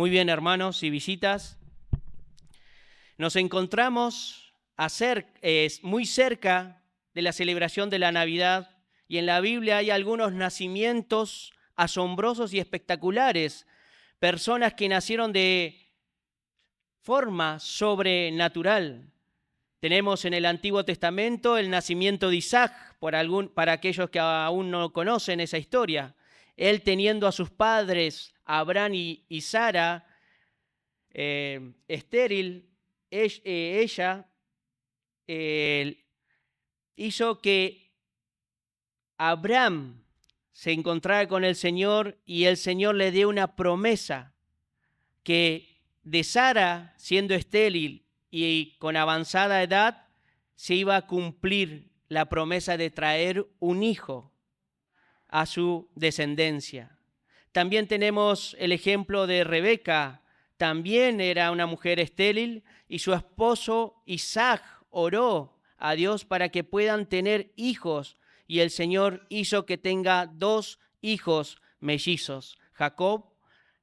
Muy bien, hermanos y visitas. Nos encontramos muy cerca de la celebración de la Navidad y en la Biblia hay algunos nacimientos asombrosos y espectaculares, personas que nacieron de forma sobrenatural. Tenemos en el Antiguo Testamento el nacimiento de Isaac, para aquellos que aún no conocen esa historia. Él teniendo a sus padres, Abraham y Sara, estéril, ella hizo que Abraham se encontrara con el Señor y el Señor le dio una promesa que de Sara, siendo estéril y con avanzada edad, se iba a cumplir la promesa de traer un hijo a su descendencia. También tenemos el ejemplo de Rebeca. También era una mujer estéril y su esposo Isaac oró a Dios para que puedan tener hijos y el Señor hizo que tenga 2 hijos mellizos, Jacob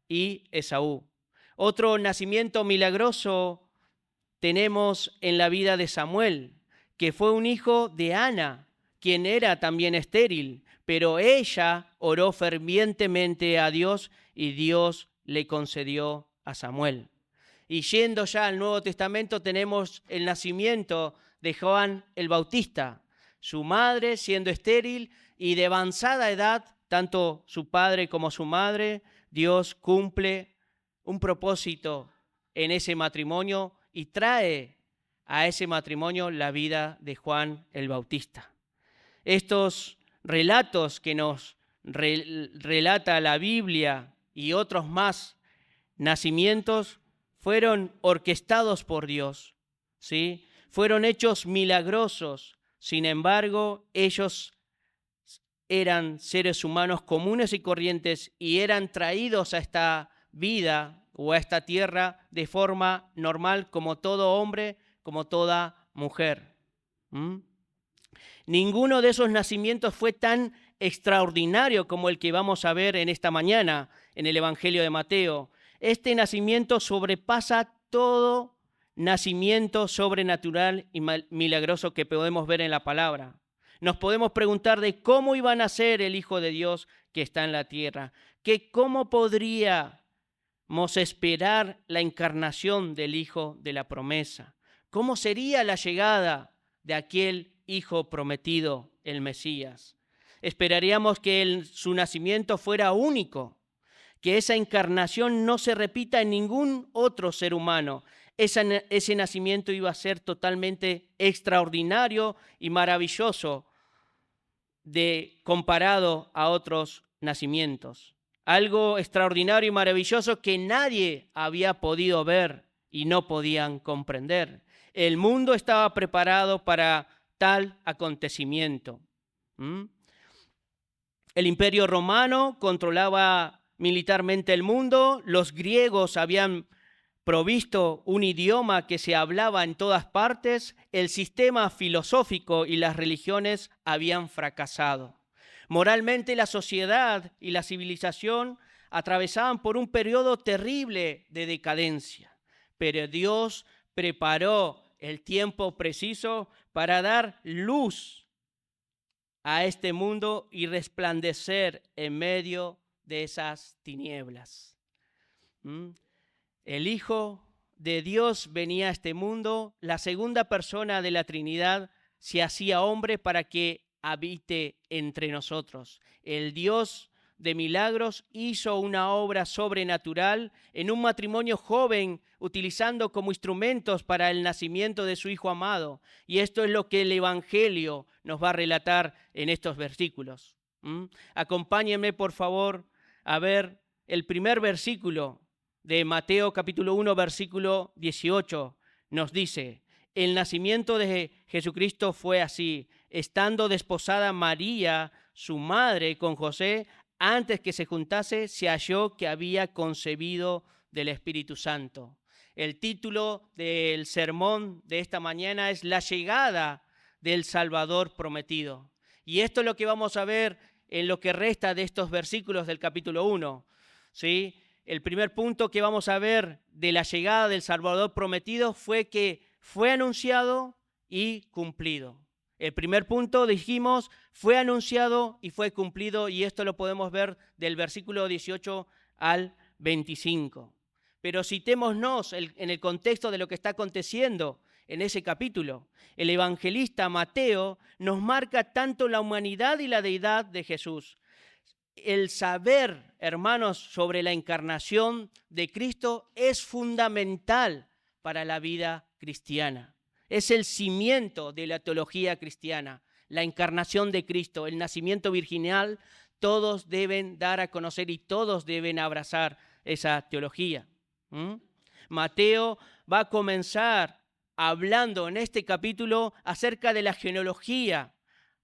y Esaú. Otro nacimiento milagroso tenemos en la vida de Samuel, que fue un hijo de Ana, quien era también estéril, pero ella oró fervientemente a Dios y Dios le concedió a Samuel. Y yendo ya al Nuevo Testamento tenemos el nacimiento de Juan el Bautista, su madre siendo estéril y de avanzada edad, tanto su padre como su madre, Dios cumple un propósito en ese matrimonio y trae a ese matrimonio la vida de Juan el Bautista. Estos relatos que nos relata la Biblia y otros más nacimientos fueron orquestados por Dios, ¿sí? Fueron hechos milagrosos. Sin embargo, ellos eran seres humanos comunes y corrientes y eran traídos a esta vida o a esta tierra de forma normal como todo hombre, como toda mujer. Ninguno de esos nacimientos fue tan extraordinario como el que vamos a ver en esta mañana en el Evangelio de Mateo. Este nacimiento sobrepasa todo nacimiento sobrenatural y milagroso que podemos ver en la palabra. Nos podemos preguntar de cómo iba a nacer el Hijo de Dios que está en la tierra, que cómo podríamos esperar la encarnación del Hijo de la promesa, cómo sería la llegada de aquel Hijo prometido, el Mesías. Esperaríamos que su nacimiento fuera único, que esa encarnación no se repita en ningún otro ser humano. Ese nacimiento iba a ser totalmente extraordinario y maravilloso comparado a otros nacimientos. Algo extraordinario y maravilloso que nadie había podido ver y no podían comprender. El mundo estaba preparado para tal acontecimiento. El Imperio Romano controlaba militarmente el mundo, los griegos habían provisto un idioma que se hablaba en todas partes, el sistema filosófico y las religiones habían fracasado. Moralmente la sociedad y la civilización atravesaban por un periodo terrible de decadencia, pero Dios preparó el tiempo preciso para dar luz a este mundo y resplandecer en medio de esas tinieblas. El Hijo de Dios venía a este mundo, la segunda persona de la Trinidad se hacía hombre para que habite entre nosotros. El Dios de milagros hizo una obra sobrenatural en un matrimonio joven, utilizando como instrumentos para el nacimiento de su Hijo amado. Y esto es lo que el Evangelio nos va a relatar en estos versículos. Acompáñenme, por favor, a ver el primer versículo de Mateo capítulo 1, versículo 18. Nos dice: el nacimiento de Jesucristo fue así, estando desposada María, su madre, con José, antes que se juntase, se halló que había concebido del Espíritu Santo. El título del sermón de esta mañana es La llegada del Salvador prometido. Y esto es lo que vamos a ver en lo que resta de estos versículos del capítulo 1, ¿sí? el primer punto que vamos a ver de la llegada del Salvador prometido fue que fue anunciado y cumplido. El primer punto, dijimos, fue anunciado y fue cumplido, y esto lo podemos ver del versículo 18 al 25. Pero citémonos en el contexto de lo que está aconteciendo en ese capítulo. El evangelista Mateo nos marca tanto la humanidad y la deidad de Jesús. El saber, hermanos, sobre la encarnación de Cristo es fundamental para la vida cristiana. Es el cimiento de la teología cristiana, la encarnación de Cristo, el nacimiento virginal. Todos deben dar a conocer y todos deben abrazar esa teología. Mateo va a comenzar hablando en este capítulo acerca de la genealogía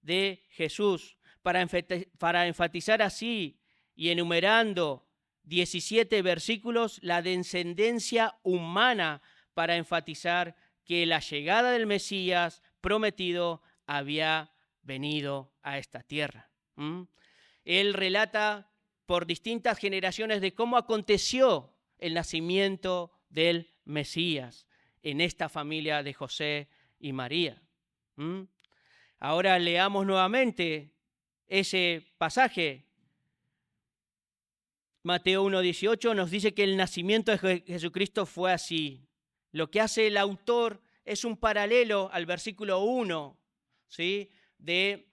de Jesús, para enfatizar así y enumerando 17 versículos la descendencia humana, para enfatizar que la llegada del Mesías prometido había venido a esta tierra. Él relata por distintas generaciones de cómo aconteció el nacimiento del Mesías en esta familia de José y María. Ahora leamos nuevamente ese pasaje. Mateo 1:18 nos dice que el nacimiento de Jesucristo fue así. Lo que hace el autor es un paralelo al versículo 1, ¿sí?, de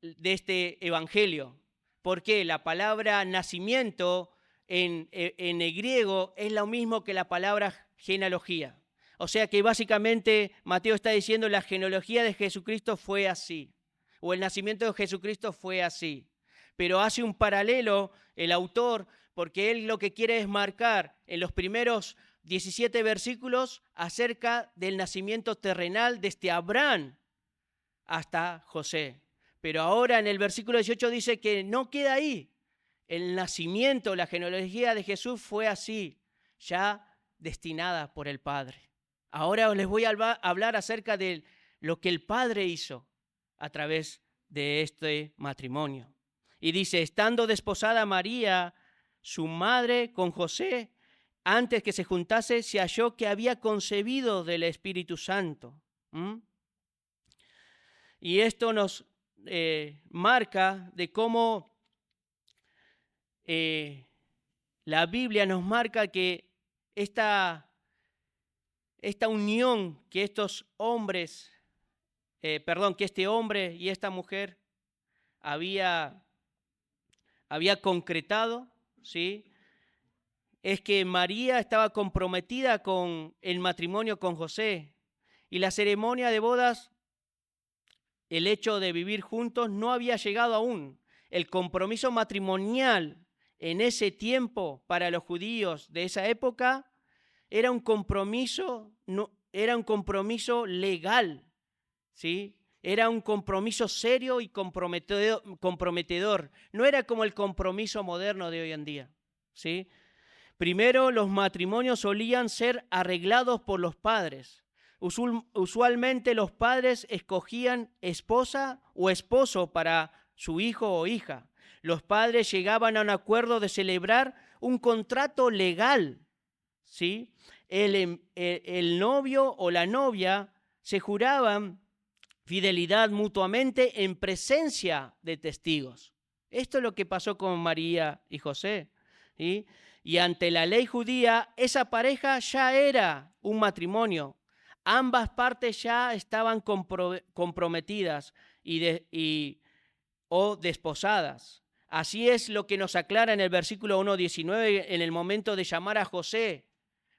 este evangelio. Porque la palabra nacimiento en el griego es lo mismo que la palabra genealogía. O sea que básicamente Mateo está diciendo la genealogía de Jesucristo fue así, o el nacimiento de Jesucristo fue así. Pero hace un paralelo el autor, porque él lo que quiere es marcar en los primeros 17 versículos acerca del nacimiento terrenal desde Abraham hasta José. Pero ahora en el versículo 18 dice que no queda ahí. El nacimiento, la genealogía de Jesús fue así, ya destinada por el Padre. Ahora les voy a hablar acerca de lo que el Padre hizo a través de este matrimonio. Y dice, estando desposada María, su madre, con José, antes que se juntase, se halló que había concebido del Espíritu Santo. Y esto nos marca de cómo la Biblia nos marca que esta unión que estos hombres, que este hombre y esta mujer había concretado, ¿sí?, es que María estaba comprometida con el matrimonio con José, y la ceremonia de bodas, el hecho de vivir juntos, no había llegado aún. El compromiso matrimonial en ese tiempo para los judíos de esa época era un compromiso legal, ¿sí? Era un compromiso serio y comprometedor. No era como el compromiso moderno de hoy en día, ¿sí? Primero, los matrimonios solían ser arreglados por los padres. Usualmente los padres escogían esposa o esposo para su hijo o hija. Los padres llegaban a un acuerdo de celebrar un contrato legal, ¿sí? El novio o la novia se juraban fidelidad mutuamente en presencia de testigos. Esto es lo que pasó con María y José, ¿sí? Y ante la ley judía, esa pareja ya era un matrimonio. Ambas partes ya estaban comprometidas o desposadas. Así es lo que nos aclara en el versículo 1:19 en el momento de llamar a José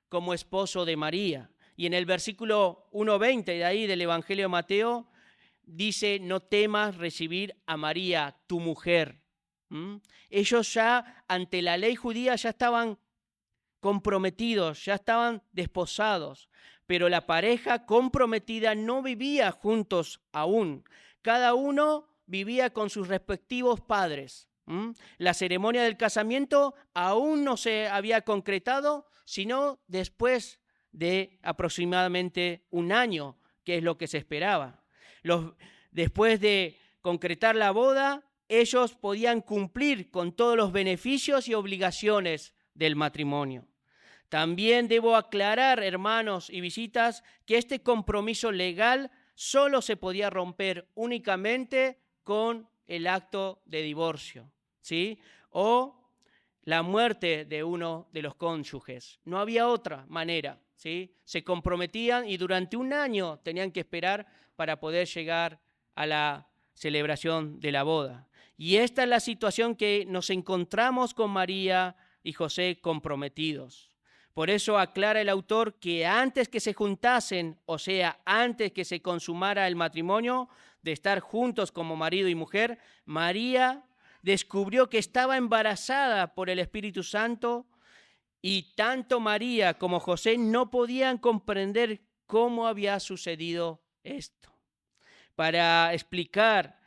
como esposo de María. Y en el versículo 1:20 de ahí del Evangelio de Mateo dice, no temas recibir a María, tu mujer. Ellos ya ante la ley judía ya estaban comprometidos, ya estaban desposados, pero la pareja comprometida no vivía juntos aún. Cada uno vivía con sus respectivos padres. La ceremonia del casamiento aún no se había concretado, sino después de aproximadamente un año, que es lo que se esperaba. Después de concretar la boda, ellos podían cumplir con todos los beneficios y obligaciones del matrimonio. También debo aclarar, hermanos y visitas, que este compromiso legal solo se podía romper únicamente con el acto de divorcio, ¿sí? O la muerte de uno de los cónyuges. No había otra manera, ¿sí? Se comprometían y durante un año tenían que esperar para poder llegar a la celebración de la boda. Y esta es la situación que nos encontramos con María y José comprometidos. Por eso aclara el autor que antes que se juntasen, o sea, antes que se consumara el matrimonio, de estar juntos como marido y mujer, María descubrió que estaba embarazada por el Espíritu Santo y tanto María como José no podían comprender cómo había sucedido esto. Para explicar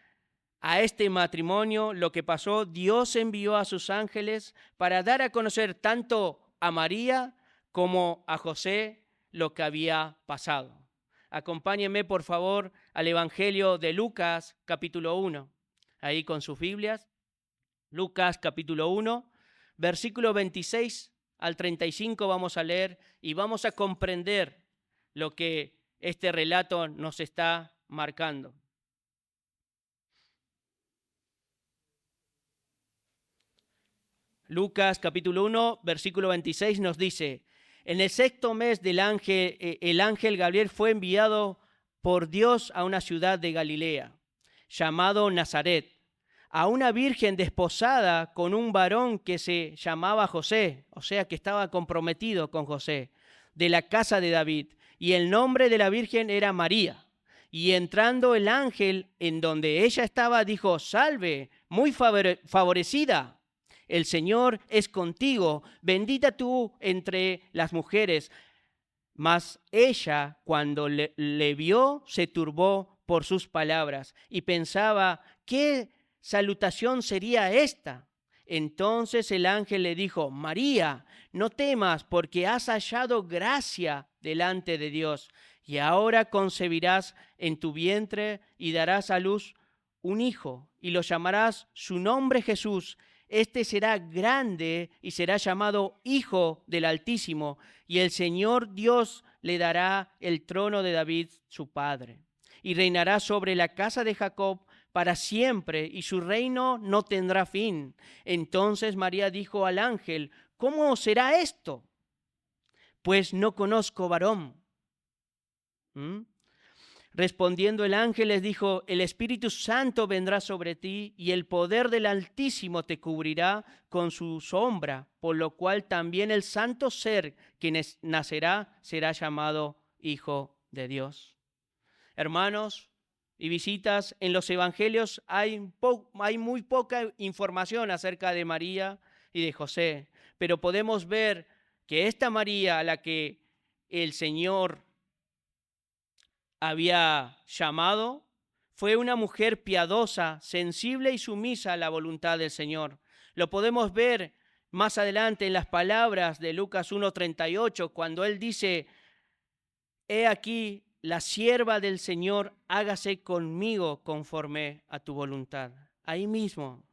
a este matrimonio lo que pasó, Dios envió a sus ángeles para dar a conocer tanto a María como a José lo que había pasado. Acompáñenme, por favor, al Evangelio de Lucas, capítulo 1. Ahí con sus Biblias. Lucas, capítulo 1, versículo 26 al 35 vamos a leer y vamos a comprender lo que este relato nos está marcando. Lucas capítulo 1, versículo 26 nos dice: en el sexto mes del ángel, el ángel Gabriel fue enviado por Dios a una ciudad de Galilea, llamado Nazaret, a una virgen desposada con un varón que se llamaba José, o sea que estaba comprometido con José, de la casa de David, y el nombre de la virgen era María. Y entrando el ángel en donde ella estaba, dijo: salve, muy favorecida, el Señor es contigo, bendita tú entre las mujeres. Mas ella, cuando le vio, se turbó por sus palabras y pensaba: ¿qué salutación sería esta? Entonces el ángel le dijo: María, no temas, porque has hallado gracia delante de Dios, y ahora concebirás en tu vientre y darás a luz un hijo, y lo llamarás su nombre Jesús. Este será grande y será llamado Hijo del Altísimo, y el Señor Dios le dará el trono de David, su padre, y reinará sobre la casa de Jacob para siempre, y su reino no tendrá fin. Entonces María dijo al ángel: ¿cómo será esto? Pues no conozco varón. Respondiendo el ángel les dijo: el Espíritu Santo vendrá sobre ti y el poder del Altísimo te cubrirá con su sombra, por lo cual también el santo ser que nacerá será llamado Hijo de Dios. Hermanos y visitas, en los evangelios hay muy poca información acerca de María y de José, pero podemos ver que esta María a la que el Señor había llamado fue una mujer piadosa, sensible y sumisa a la voluntad del Señor. Lo podemos ver más adelante en las palabras de Lucas 1:38, cuando él dice: he aquí la sierva del Señor, hágase conmigo conforme a tu voluntad. Ahí mismo,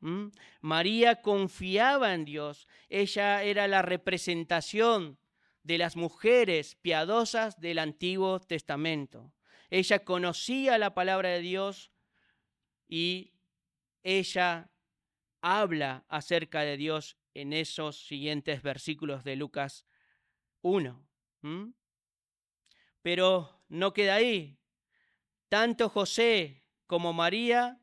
María confiaba en Dios. Ella era la representación de las mujeres piadosas del Antiguo Testamento. Ella conocía la palabra de Dios y ella habla acerca de Dios en esos siguientes versículos de Lucas 1. Pero no queda ahí. Tanto José como María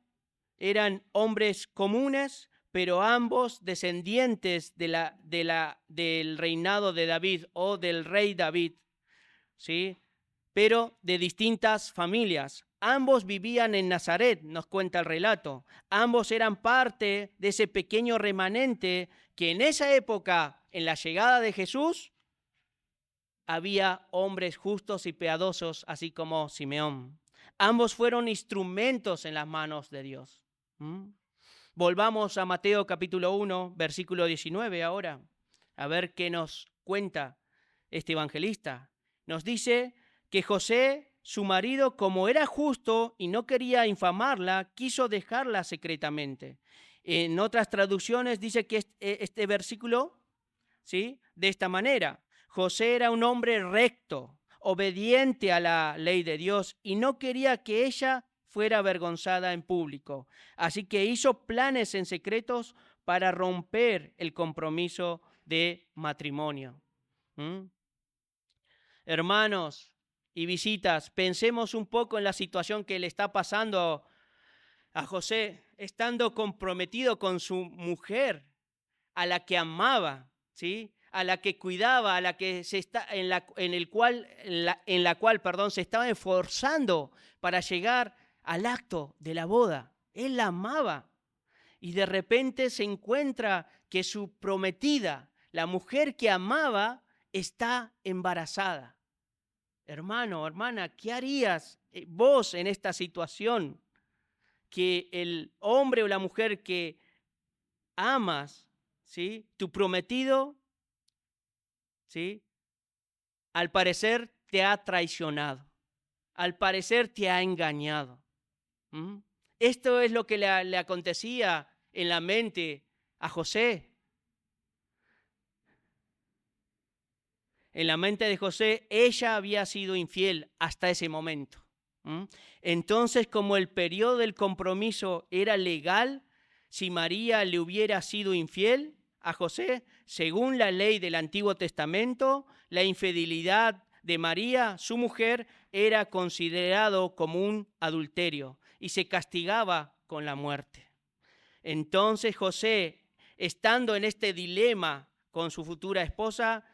eran hombres comunes, pero ambos descendientes del reinado de David o del rey David, ¿sí? Pero de distintas familias. Ambos vivían en Nazaret, nos cuenta el relato. Ambos eran parte de ese pequeño remanente que en esa época, en la llegada de Jesús, había hombres justos y piadosos, así como Simeón. Ambos fueron instrumentos en las manos de Dios. Volvamos a Mateo capítulo 1, versículo 19 ahora, a ver qué nos cuenta este evangelista. Nos dice que José, su marido, como era justo y no quería infamarla, quiso dejarla secretamente. En otras traducciones dice que este versículo ¿sí?, de esta manera. José era un hombre recto, obediente a la ley de Dios y no quería que ella fuera avergonzada en público. Así que hizo planes en secretos para romper el compromiso de matrimonio. Hermanos y visitas, pensemos un poco en la situación que le está pasando a José, estando comprometido con su mujer, a la que amaba, ¿sí?, a la que cuidaba, a la que en la cual, se estaba esforzando para llegar al acto de la boda. Él la amaba y de repente se encuentra que su prometida, la mujer que amaba, está embarazada. Hermano, hermana, ¿qué harías vos en esta situación? Que el hombre o la mujer que amas, ¿sí?, tu prometido, ¿sí?, al parecer te ha traicionado, al parecer te ha engañado. Esto es lo que le acontecía en la mente a José. En la mente de José, ella había sido infiel hasta ese momento. Entonces, como el periodo del compromiso era legal, si María le hubiera sido infiel a José, según la ley del Antiguo Testamento, la infidelidad de María, su mujer, era considerado como un adulterio y se castigaba con la muerte. Entonces José, estando en este dilema con su futura esposa,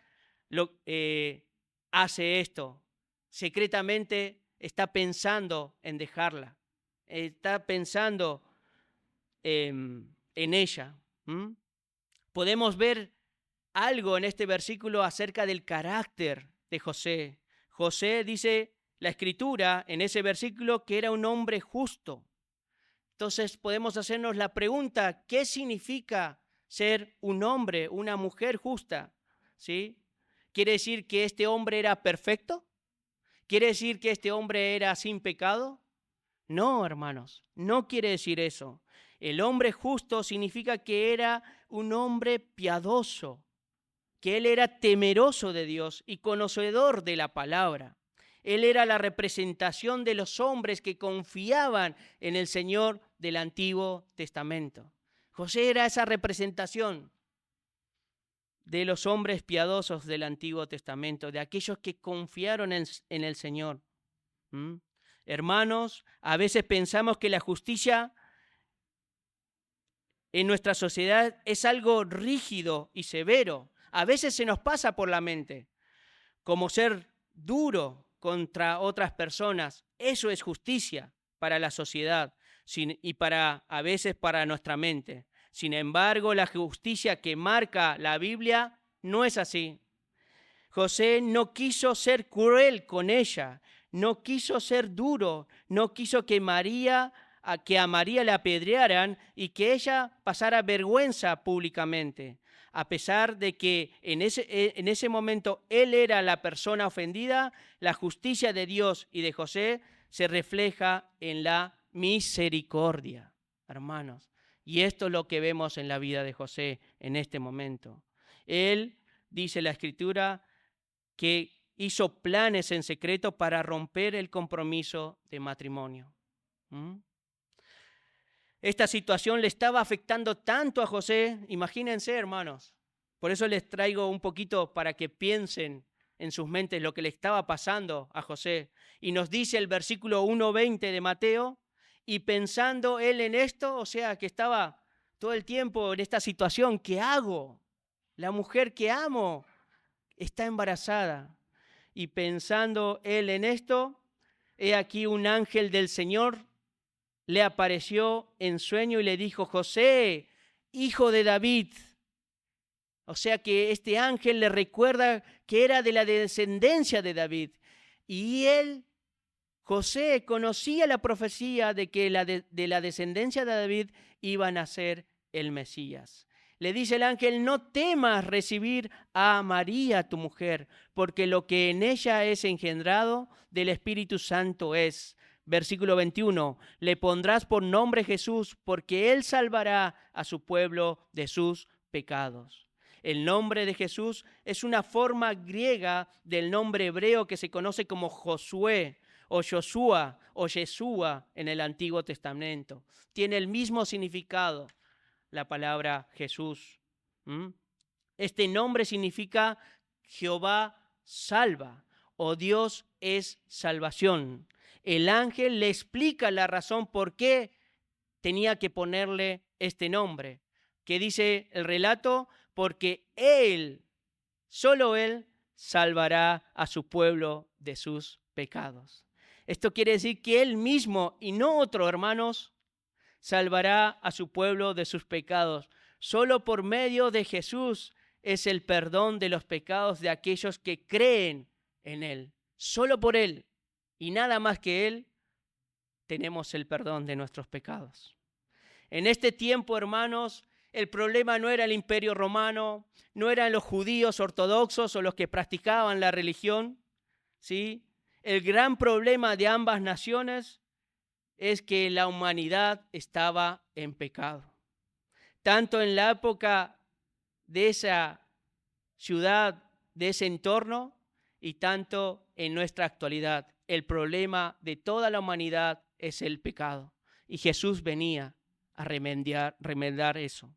hace esto. Secretamente está pensando en dejarla. Está pensando en ella. Podemos ver algo en este versículo acerca del carácter de José. José, dice la Escritura en ese versículo, que era un hombre justo. Entonces podemos hacernos la pregunta, ¿qué significa ser un hombre, una mujer justa? ¿Sí? ¿Quiere decir que este hombre era perfecto? ¿Quiere decir que este hombre era sin pecado? No, hermanos, no quiere decir eso. El hombre justo significa que era un hombre piadoso, que él era temeroso de Dios y conocedor de la palabra. Él era la representación de los hombres que confiaban en el Señor del Antiguo Testamento. José era esa representación de los hombres piadosos del Antiguo Testamento, de aquellos que confiaron en el Señor. Hermanos, a veces pensamos que la justicia en nuestra sociedad es algo rígido y severo. A veces se nos pasa por la mente, como ser duro contra otras personas. Eso es justicia para la sociedad y a veces para nuestra mente. Sin embargo, la justicia que marca la Biblia no es así. José no quiso ser cruel con ella, no quiso ser duro, no quiso que a María le apedrearan y que ella pasara vergüenza públicamente. A pesar de que en ese momento él era la persona ofendida, la justicia de Dios y de José se refleja en la misericordia, hermanos. Y esto es lo que vemos en la vida de José en este momento. Él, dice la Escritura, que hizo planes en secreto para romper el compromiso de matrimonio. Esta situación le estaba afectando tanto a José, imagínense, hermanos. Por eso les traigo un poquito para que piensen en sus mentes lo que le estaba pasando a José. Y nos dice el versículo 1:20 de Mateo, y pensando él en esto, o sea, que estaba todo el tiempo en esta situación, ¿qué hago? La mujer que amo está embarazada. Y pensando él en esto, he aquí un ángel del Señor le apareció en sueño y le dijo: José, hijo de David. O sea que este ángel le recuerda que era de la descendencia de David. Y él, José, conocía la profecía de que de la descendencia de David iba a nacer el Mesías. Le dice el ángel: no temas recibir a María, tu mujer, porque lo que en ella es engendrado del Espíritu Santo es. Versículo 21, le pondrás por nombre Jesús, porque él salvará a su pueblo de sus pecados. El nombre de Jesús es una forma griega del nombre hebreo que se conoce como Josué o Joshua o Yeshua en el Antiguo Testamento. Tiene el mismo significado la palabra Jesús. Este nombre significa Jehová salva o Dios es salvación. El ángel le explica la razón por qué tenía que ponerle este nombre. ¿Qué dice el relato? Porque Él, solo Él, salvará a su pueblo de sus pecados. Esto quiere decir que Él mismo y no otro, hermanos, salvará a su pueblo de sus pecados. Solo por medio de Jesús es el perdón de los pecados de aquellos que creen en Él. Solo por Él y nada más que Él tenemos el perdón de nuestros pecados. En este tiempo, hermanos, el problema no era el Imperio Romano, no eran los judíos ortodoxos o los que practicaban la religión, ¿sí? El gran problema de ambas naciones es que la humanidad estaba en pecado. Tanto en la época de esa ciudad, de ese entorno, y tanto en nuestra actualidad. El problema de toda la humanidad es el pecado. Y Jesús venía a remediar eso.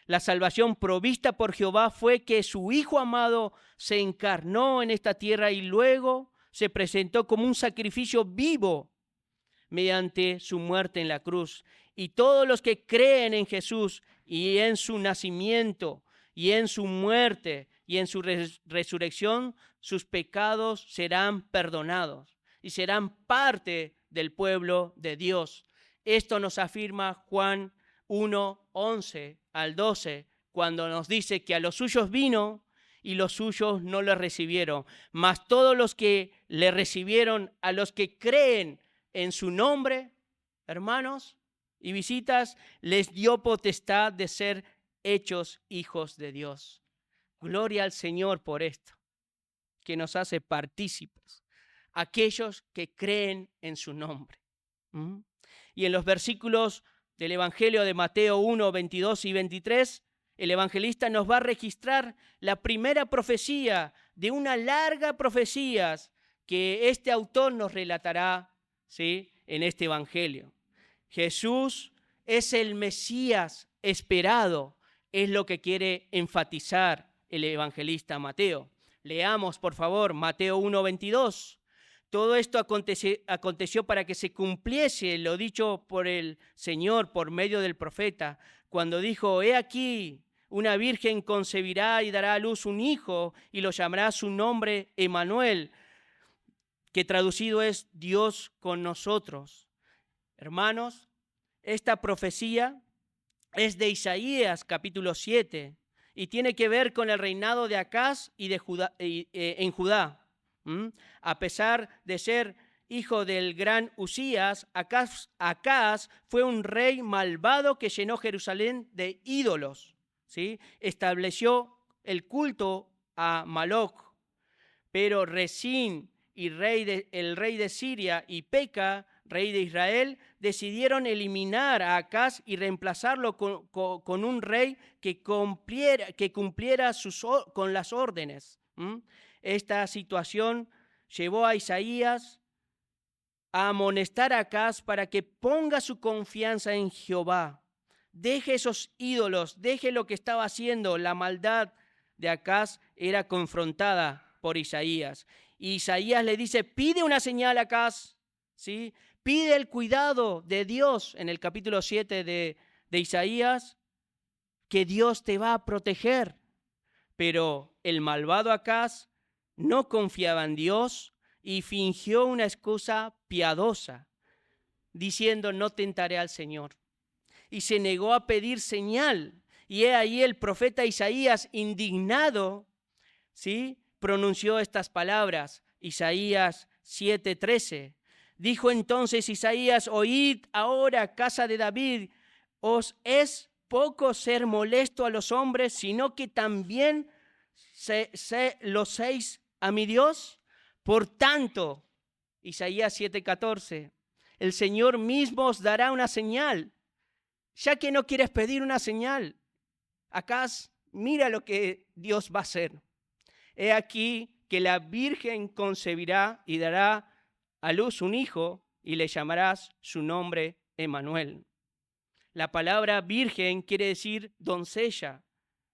La salvación provista por Jehová fue que su Hijo amado se encarnó en esta tierra y luego se presentó como un sacrificio vivo mediante su muerte en la cruz. Y todos los que creen en Jesús y en su nacimiento y en su muerte y en su resurrección, sus pecados serán perdonados y serán parte del pueblo de Dios. Esto nos afirma Juan 1, 11 al 12, cuando nos dice que a los suyos vino y los suyos no le recibieron. Mas todos los que le recibieron, a los que creen en su nombre, hermanos y visitas, les dio potestad de ser hechos hijos de Dios. Gloria al Señor por esto, que nos hace partícipes, aquellos que creen en su nombre. Y en los versículos del Evangelio de Mateo 1, 22 y 23, el evangelista nos va a registrar la primera profecía de una larga profecía que este autor nos relatará, ¿sí?, en este Evangelio. Jesús es el Mesías esperado, es lo que quiere enfatizar el evangelista Mateo. Leamos, por favor, Mateo 1:22. Todo esto aconteció para que se cumpliese lo dicho por el Señor por medio del profeta, cuando dijo: he aquí, una virgen concebirá y dará a luz un hijo, y lo llamará su nombre Emmanuel, que traducido es Dios con nosotros. Hermanos, esta profecía es de Isaías capítulo 7 y tiene que ver con el reinado de Acaz y de Judá, en Judá. A pesar de ser hijo del gran Usías, Acaz fue un rey malvado que llenó Jerusalén de ídolos, ¿sí? Estableció el culto a Moloc, pero Resín, el rey de Siria, y Peca, rey de Israel, decidieron eliminar a Acaz y reemplazarlo con un rey que cumpliera con las órdenes. Esta situación llevó a Isaías a amonestar a Acaz para que ponga su confianza en Jehová. Deje esos ídolos, deje lo que estaba haciendo. La maldad de Acaz era confrontada por Isaías. Y Isaías le dice: pide una señal a Acaz, ¿sí? Pide el cuidado de Dios en el capítulo 7 de Isaías, que Dios te va a proteger. Pero el malvado Acaz no confiaba en Dios y fingió una excusa piadosa, diciendo: no tentaré al Señor. Y se negó a pedir señal. Y he ahí el profeta Isaías, indignado, ¿sí?, pronunció estas palabras. Isaías 7:13. Dijo entonces Isaías: oíd ahora, casa de David, ¿os es poco ser molesto a los hombres, sino que también lo seis a mi Dios? Por tanto, Isaías 7:14, el Señor mismo os dará una señal. Ya que no quieres pedir una señal, Acaz mira lo que Dios va a hacer. He aquí que la Virgen concebirá y dará a luz un hijo y le llamarás su nombre Emmanuel. La palabra virgen quiere decir doncella,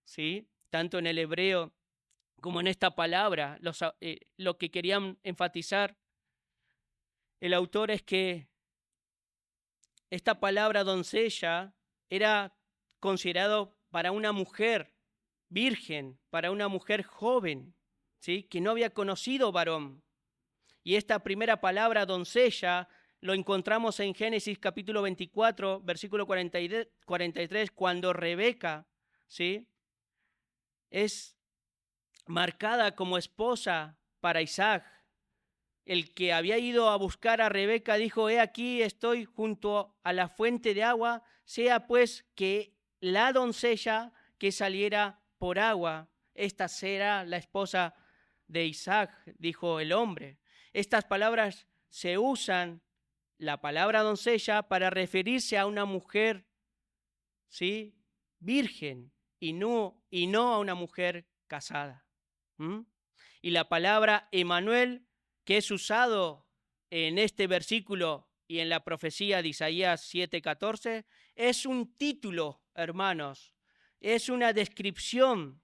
¿sí? Tanto en el hebreo como en esta palabra. Lo que querían enfatizar el autor es que esta palabra doncella era considerado para una mujer virgen, para una mujer joven, ¿sí? Que no había conocido varón. Y esta primera palabra, doncella, lo encontramos en Génesis capítulo 24, versículo 43, cuando Rebeca, ¿sí?, es marcada como esposa para Isaac. El que había ido a buscar a Rebeca dijo: he aquí, estoy junto a la fuente de agua, sea pues que la doncella que saliera por agua, esta será la esposa de Isaac, dijo el hombre. Estas palabras se usan, la palabra doncella, para referirse a una mujer, ¿sí?, virgen, y no a una mujer casada. Y la palabra Emmanuel, que es usado en este versículo y en la profecía de Isaías 7:14, es un título, hermanos, es una descripción,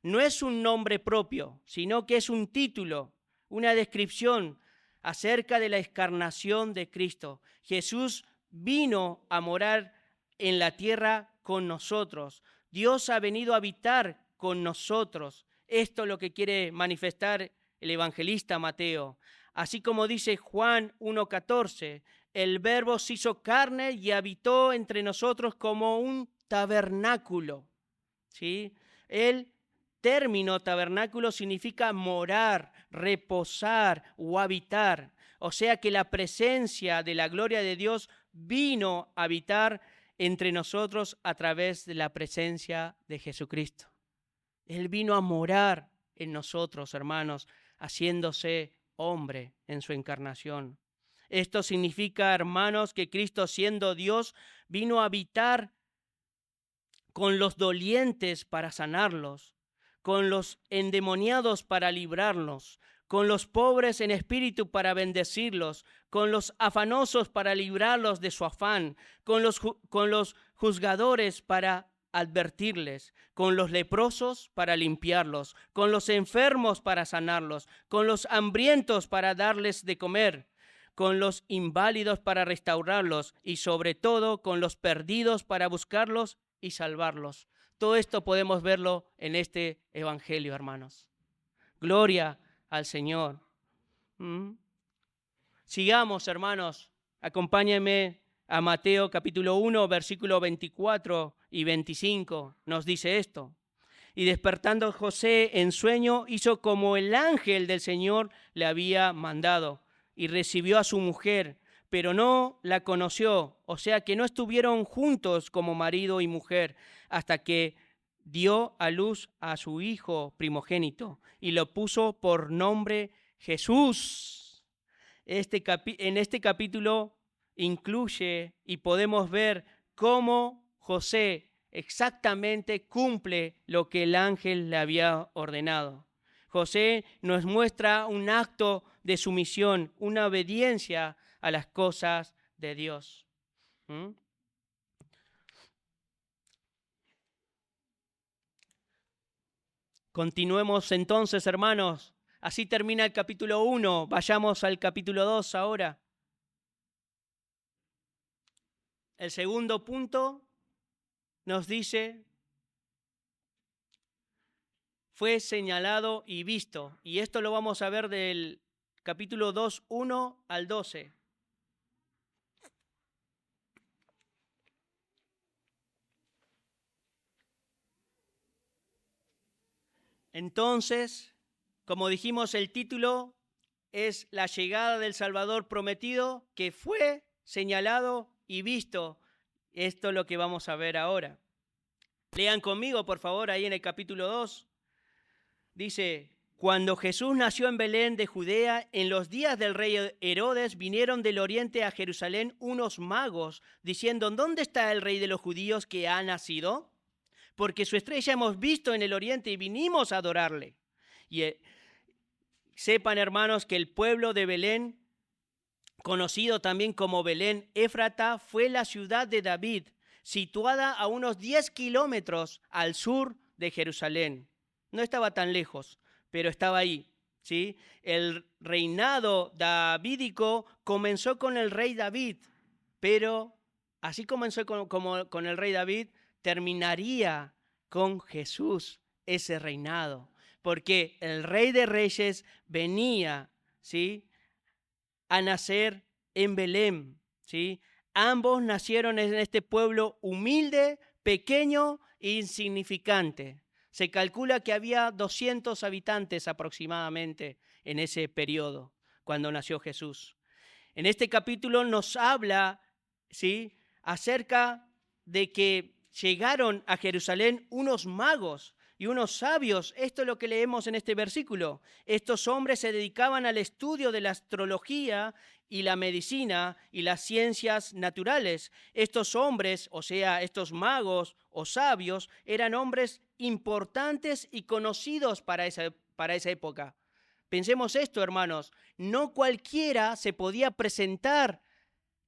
no es un nombre propio, sino que es un título, una descripción acerca de la encarnación de Cristo. Jesús vino a morar en la tierra con nosotros. Dios ha venido a habitar con nosotros. Esto es lo que quiere manifestar el evangelista Mateo. Así como dice Juan 1:14, el Verbo se hizo carne y habitó entre nosotros como un tabernáculo, ¿sí? El término tabernáculo significa morar, reposar o habitar. O sea que la presencia de la gloria de Dios vino a habitar entre nosotros a través de la presencia de Jesucristo. Él vino a morar en nosotros, hermanos, haciéndose hombre en su encarnación. Esto significa, hermanos, que Cristo, siendo Dios, vino a habitar con los dolientes para sanarlos, con los endemoniados para librarlos, con los pobres en espíritu para bendecirlos, con los afanosos para librarlos de su afán, con los juzgadores para advertirles, con los leprosos para limpiarlos, con los enfermos para sanarlos, con los hambrientos para darles de comer, con los inválidos para restaurarlos y sobre todo con los perdidos para buscarlos y salvarlos. Todo esto podemos verlo en este evangelio, hermanos. Gloria al Señor. Sigamos, hermanos. Acompáñenme a Mateo capítulo 1, versículo 24 y 25. Nos dice esto: y despertando José en sueño, hizo como el ángel del Señor le había mandado, y recibió a su mujer, pero no la conoció, o sea que no estuvieron juntos como marido y mujer, hasta que dio a luz a su hijo primogénito, y lo puso por nombre Jesús. En este capítulo incluye y podemos ver cómo José exactamente cumple lo que el ángel le había ordenado. José nos muestra un acto de sumisión, una obediencia a las cosas de Dios. Continuemos entonces, hermanos. Así termina el capítulo 1. Vayamos al capítulo 2 ahora. El segundo punto nos dice: fue señalado y visto. Y esto lo vamos a ver del capítulo 2, 1 al 12. Entonces, como dijimos, el título es la llegada del Salvador prometido, que fue señalado y visto. Esto es lo que vamos a ver ahora. Lean conmigo, por favor, ahí en el capítulo 2. Dice: cuando Jesús nació en Belén de Judea, en los días del rey Herodes, vinieron del oriente a Jerusalén unos magos, diciendo: ¿dónde está el rey de los judíos que ha nacido? porque su estrella hemos visto en el oriente y vinimos a adorarle. Y sepan, hermanos, que el pueblo de Belén, conocido también como Belén Éfrata, fue la ciudad de David, situada a unos 10 kilómetros al sur de Jerusalén. No estaba tan lejos, pero estaba ahí, ¿sí? El reinado davídico comenzó con el rey David, pero así comenzó con el rey David, terminaría con Jesús ese reinado, porque el rey de reyes venía, ¿sí?, a nacer en Belén, ¿sí? Ambos nacieron en este pueblo humilde, pequeño e insignificante. Se calcula que había 200 habitantes aproximadamente en ese periodo, cuando nació Jesús. En este capítulo nos habla, ¿sí?, acerca de que llegaron a Jerusalén unos magos y unos sabios. Esto es lo que leemos en este versículo. Estos hombres se dedicaban al estudio de la astrología y la medicina y las ciencias naturales. Estos hombres, o sea, estos magos o sabios, eran hombres importantes y conocidos para esa época. Pensemos esto, hermanos, no cualquiera se podía presentar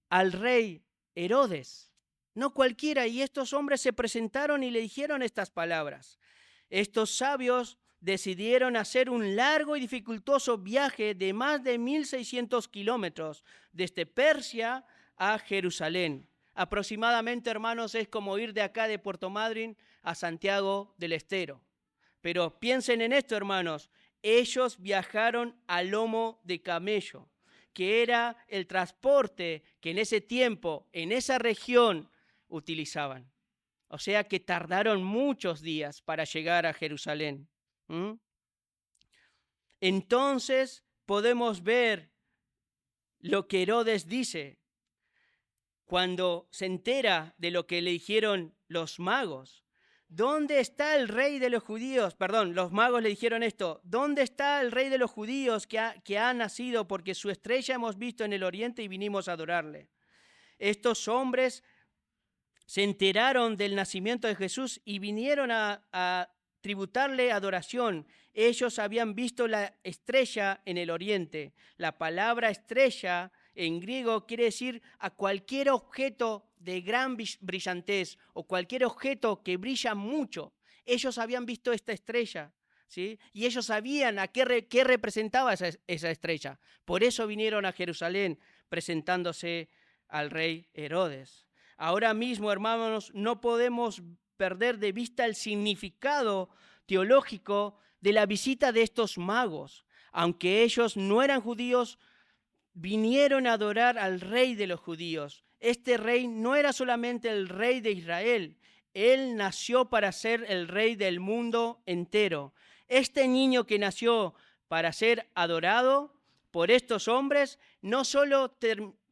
al rey Herodes. No cualquiera, y estos hombres se presentaron y le dijeron estas palabras. Estos sabios decidieron hacer un largo y dificultoso viaje de más de 1.600 kilómetros desde Persia a Jerusalén. Aproximadamente, hermanos, es como ir de acá de Puerto Madryn a Santiago del Estero. Pero piensen en esto, hermanos. Ellos viajaron a lomo de camello, que era el transporte que en ese tiempo, en esa región, utilizaban. O sea que tardaron muchos días para llegar a Jerusalén. Entonces podemos ver lo que Herodes dice cuando se entera de lo que le dijeron los magos. ¿Dónde está el rey de los judíos? Perdón, los magos le dijeron esto. ¿Dónde está el rey de los judíos que ha nacido? Porque su estrella hemos visto en el oriente y vinimos a adorarle. Estos hombres se enteraron del nacimiento de Jesús y vinieron a tributarle adoración. Ellos habían visto la estrella en el oriente. La palabra estrella en griego quiere decir a cualquier objeto de gran brillantez o cualquier objeto que brilla mucho. Ellos habían visto esta estrella, ¿sí? Y ellos sabían a qué representaba esa estrella. Por eso vinieron a Jerusalén presentándose al rey Herodes. Ahora mismo, hermanos, no podemos perder de vista el significado teológico de la visita de estos magos. Aunque ellos no eran judíos, vinieron a adorar al rey de los judíos. Este rey no era solamente el rey de Israel, él nació para ser el rey del mundo entero. Este niño que nació para ser adorado por estos hombres, no solo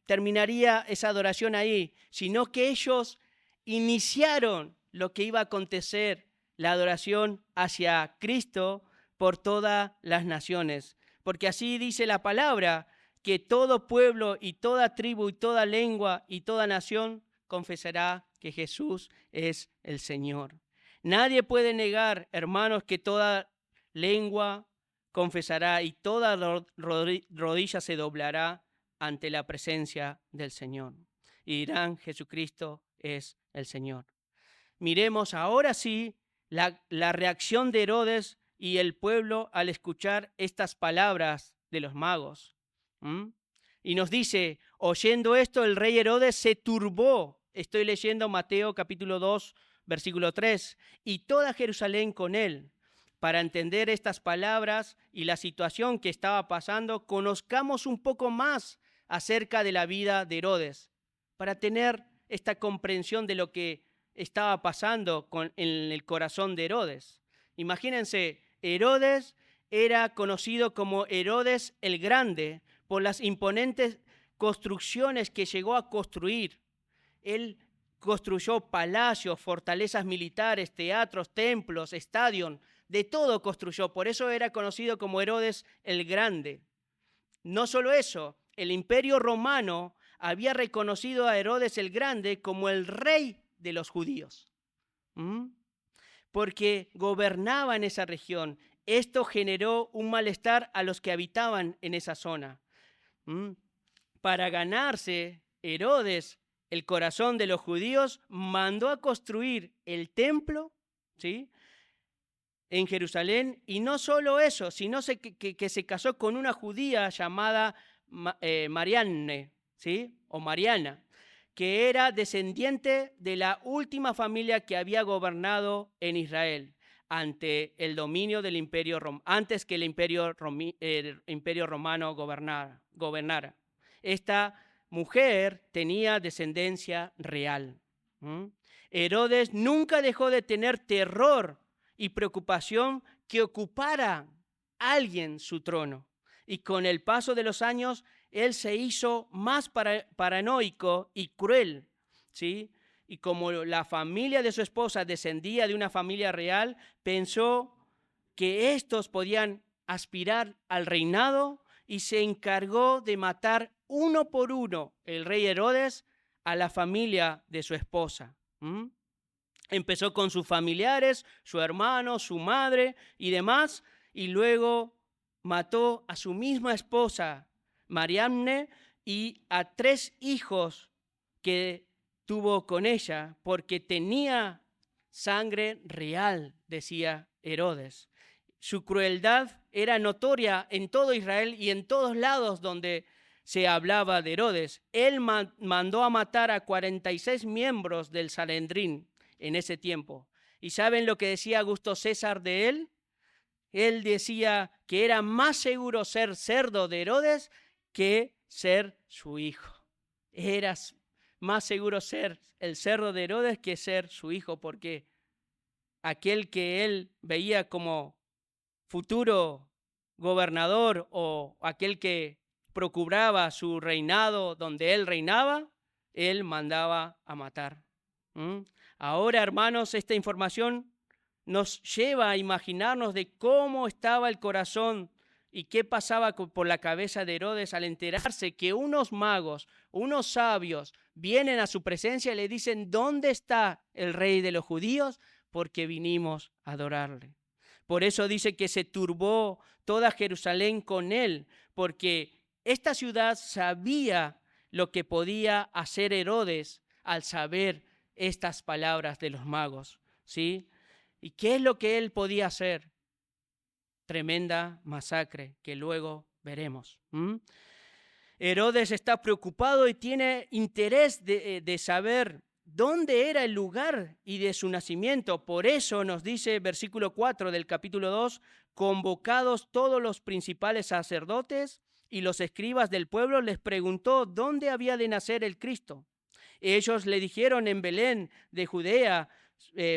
terminaría esa adoración ahí, sino que ellos iniciaron lo que iba a acontecer, la adoración hacia Cristo por todas las naciones. Porque así dice la palabra, que todo pueblo y toda tribu y toda lengua y toda nación confesará que Jesús es el Señor. Nadie puede negar, hermanos, que toda lengua confesará y toda rodilla se doblará ante la presencia del Señor. Y dirán, Jesucristo es el Señor. Miremos ahora sí la reacción de Herodes y el pueblo al escuchar estas palabras de los magos. Y nos dice, oyendo esto, el rey Herodes se turbó. Estoy leyendo Mateo capítulo 2, versículo 3. Y toda Jerusalén con él. Para entender estas palabras y la situación que estaba pasando, conozcamos un poco más acerca de la vida de Herodes, para tener esta comprensión de lo que estaba pasando en el corazón de Herodes. Imagínense, Herodes era conocido como Herodes el Grande por las imponentes construcciones que llegó a construir. Él construyó palacios, fortalezas militares, teatros, templos, estadios, de todo construyó. Por eso era conocido como Herodes el Grande. No solo eso, el Imperio Romano había reconocido a Herodes el Grande como el rey de los judíos. porque gobernaba en esa región. Esto generó un malestar a los que habitaban en esa zona. Para ganarse, Herodes, el corazón de los judíos, mandó a construir el templo, ¿sí?, en Jerusalén, y no solo eso, sino que se casó con una judía llamada Marianne, ¿sí?, o Mariana, que era descendiente de la última familia que había gobernado en Israel ante el dominio del imperio antes que el imperio romano gobernara. Esta mujer tenía descendencia real. Herodes nunca dejó de tener terror y preocupación que ocupara alguien su trono. Y con el paso de los años, él se hizo más paranoico y cruel, ¿sí? Y como la familia de su esposa descendía de una familia real, pensó que estos podían aspirar al reinado y se encargó de matar uno por uno, el rey Herodes, a la familia de su esposa. Empezó con sus familiares, su hermano, su madre y demás, y luego mató a su misma esposa, Mariamne, y a 3 hijos que tuvo con ella, porque tenía sangre real, decía Herodes. Su crueldad era notoria en todo Israel y en todos lados donde se hablaba de Herodes. Él mandó a matar a 46 miembros del Sanedrín en ese tiempo. ¿Y saben lo que decía Augusto César de él? Él decía que era más seguro ser cerdo de Herodes que ser su hijo. Era más seguro ser el cerdo de Herodes que ser su hijo, porque aquel que él veía como futuro gobernador o aquel que procuraba su reinado donde él reinaba, él mandaba a matar. Ahora, hermanos, esta información nos lleva a imaginarnos de cómo estaba el corazón y qué pasaba por la cabeza de Herodes al enterarse que unos magos, unos sabios, vienen a su presencia y le dicen: ¿dónde está el rey de los judíos? Porque vinimos a adorarle. Por eso dice que se turbó toda Jerusalén con él, porque esta ciudad sabía lo que podía hacer Herodes al saber estas palabras de los magos, ¿sí? ¿Y qué es lo que él podía hacer? Tremenda masacre que luego veremos. Herodes está preocupado y tiene interés de saber dónde era el lugar y de su nacimiento. Por eso nos dice versículo 4 del capítulo 2, convocados todos los principales sacerdotes y los escribas del pueblo, les preguntó dónde había de nacer el Cristo. Ellos le dijeron: en Belén de Judea,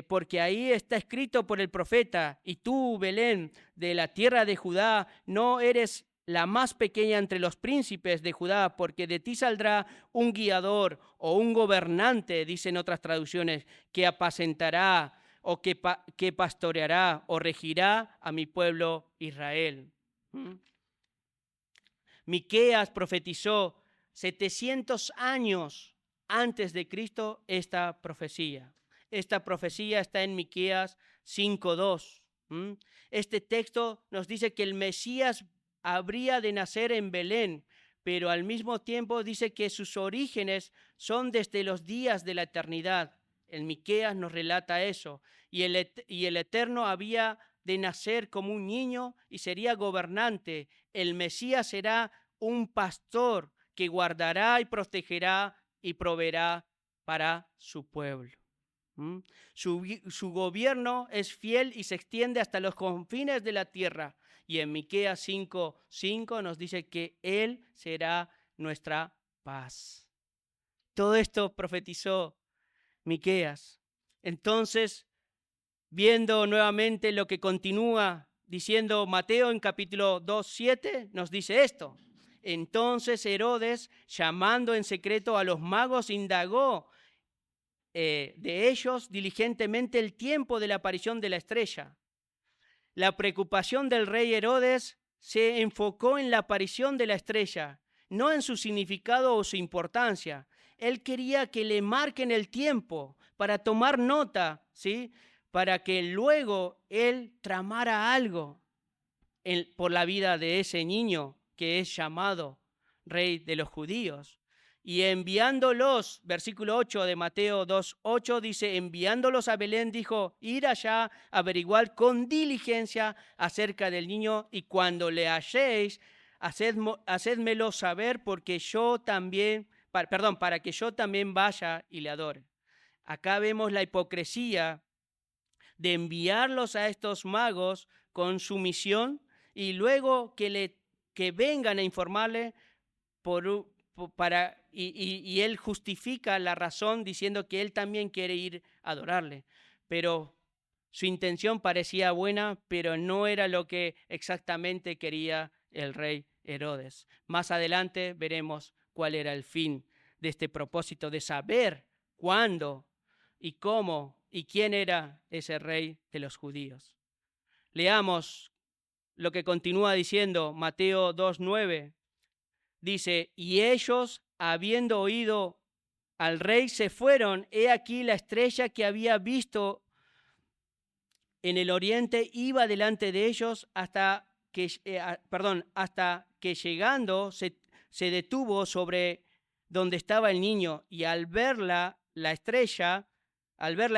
porque ahí está escrito por el profeta: y tú, Belén, de la tierra de Judá, no eres la más pequeña entre los príncipes de Judá, porque de ti saldrá un guiador o un gobernante, dicen otras traducciones, que apacentará o que pastoreará o regirá a mi pueblo Israel. Miqueas profetizó 700 años antes de Cristo esta profecía. Esta profecía está en Miqueas 5:2. Este texto nos dice que el Mesías habría de nacer en Belén, pero al mismo tiempo dice que sus orígenes son desde los días de la eternidad. El Miqueas nos relata eso. Y el Eterno había de nacer como un niño y sería gobernante. El Mesías será un pastor que guardará y protegerá y proveerá para su pueblo. Su gobierno es fiel y se extiende hasta los confines de la tierra. Y en Miqueas 5:5 nos dice que Él será nuestra paz. Todo esto profetizó Miqueas. Entonces, viendo nuevamente lo que continúa diciendo Mateo en capítulo 2:7, nos dice esto. Entonces Herodes, llamando en secreto a los magos, indagó de ellos diligentemente el tiempo de la aparición de la estrella. La preocupación del rey Herodes se enfocó en la aparición de la estrella, no en su significado o su importancia. Él quería que le marquen el tiempo para tomar nota, ¿sí?, para que luego él tramara algo por la vida de ese niño que es llamado Rey de los judíos. Y enviándolos, versículo 8 de Mateo 2:8 dice, enviándolos a Belén, dijo, ir allá a averiguar con diligencia acerca del niño, y cuando le halléis, hacédmelo saber, porque yo también, para que yo también vaya y le adore. Acá vemos la hipocresía de enviarlos a estos magos con su misión y luego que vengan a informarle y él justifica la razón diciendo que él también quiere ir a adorarle. Pero su intención parecía buena, pero no era lo que exactamente quería el rey Herodes. Más adelante veremos cuál era el fin de este propósito de saber cuándo y cómo y quién era ese rey de los judíos. Leamos lo que continúa diciendo Mateo 2:9. Dice, y ellos, habiendo oído al rey, se fueron. He aquí la estrella que había visto en el oriente iba delante de ellos hasta que llegando se detuvo sobre donde estaba el niño, y al ver la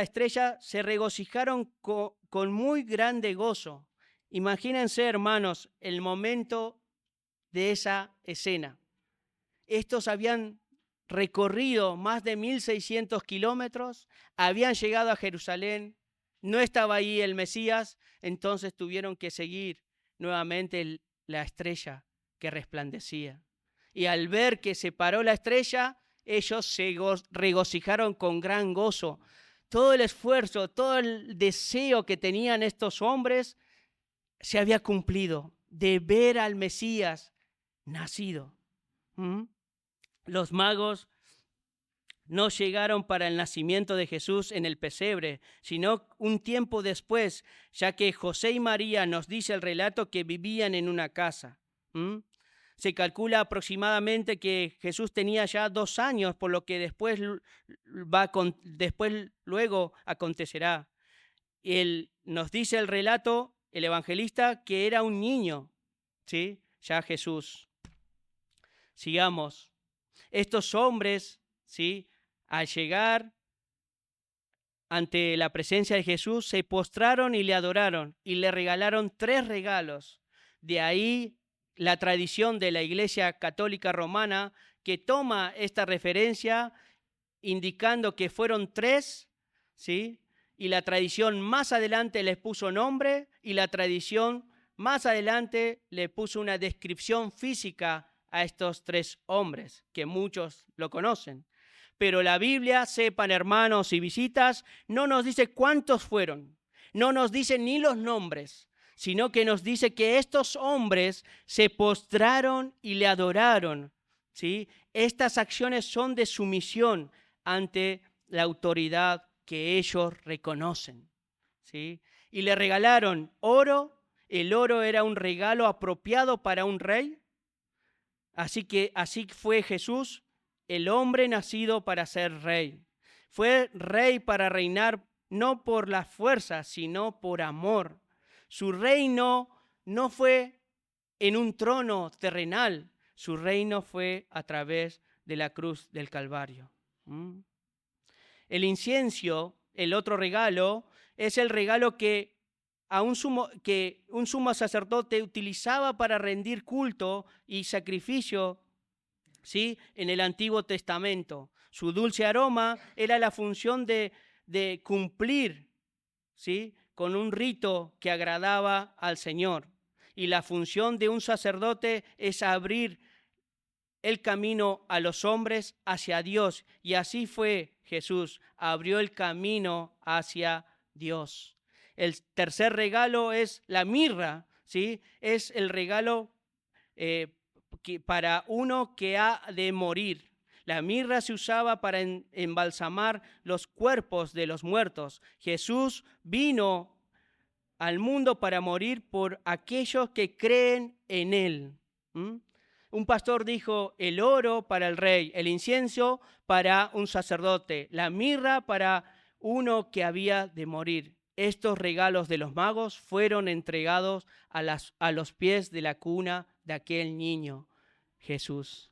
estrella se regocijaron con muy grande gozo. Imagínense, hermanos, el momento de esa escena. Estos habían recorrido más de 1.600 kilómetros, habían llegado a Jerusalén, no estaba ahí el Mesías, entonces tuvieron que seguir nuevamente la estrella que resplandecía. Y al ver que se paró la estrella, ellos se regocijaron con gran gozo. Todo el esfuerzo, todo el deseo que tenían estos hombres se había cumplido de ver al Mesías nacido. Los magos no llegaron para el nacimiento de Jesús en el pesebre, sino un tiempo después, ya que José y María nos dice el relato que vivían en una casa. Se calcula aproximadamente que Jesús tenía ya 2 años, por lo que después luego acontecerá. Nos dice el relato, el evangelista, que era un niño, ¿sí? Ya Jesús. Sigamos. Estos hombres, ¿sí?, al llegar ante la presencia de Jesús, se postraron y le adoraron y le regalaron 3 regalos. De ahí la tradición de la Iglesia Católica Romana, que toma esta referencia indicando que fueron 3, ¿sí? Y la tradición más adelante les puso nombre y la tradición más adelante le puso una descripción física a estos 3 hombres, que muchos lo conocen. Pero la Biblia, sepan hermanos y visitas, no nos dice cuántos fueron, no nos dice ni los nombres, sino que nos dice que estos hombres se postraron y le adoraron, ¿sí? Estas acciones son de sumisión ante la autoridad que ellos reconocen, ¿sí? Y le regalaron oro. El oro era un regalo apropiado para un rey. Así fue Jesús, el hombre nacido para ser rey. Fue rey para reinar no por la fuerza, sino por amor. Su reino no fue en un trono terrenal, su reino fue a través de la cruz del Calvario. El incienso, el otro regalo, es el regalo que un sumo sacerdote utilizaba para rendir culto y sacrificio, ¿sí?, en el Antiguo Testamento. Su dulce aroma era la función de cumplir, ¿sí?, con un rito que agradaba al Señor. Y la función de un sacerdote es abrir el camino a los hombres hacia Dios. Y así fue Jesús, abrió el camino hacia Dios. El tercer regalo es la mirra, ¿sí? Es el regalo para uno que ha de morir. La mirra se usaba para embalsamar los cuerpos de los muertos. Jesús vino al mundo para morir por aquellos que creen en Él. Un pastor dijo, el oro para el rey, el incienso para un sacerdote, la mirra para uno que había de morir. estos regalos de los magos fueron entregados a los pies de la cuna de aquel niño, Jesús.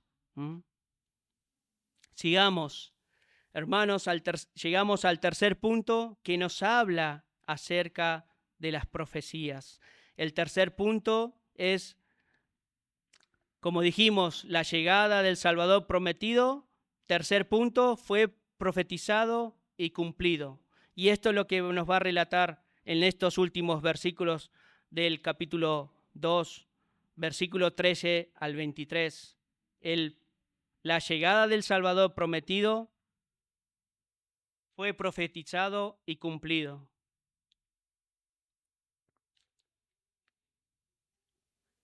Sigamos, hermanos, llegamos al tercer punto que nos habla acerca de las profecías. El tercer punto es, como dijimos, la llegada del Salvador prometido. Tercer punto, fue profetizado y cumplido. Y esto es lo que nos va a relatar en estos últimos versículos del capítulo 2, versículo 13 al 23. La llegada del Salvador prometido fue profetizado y cumplido.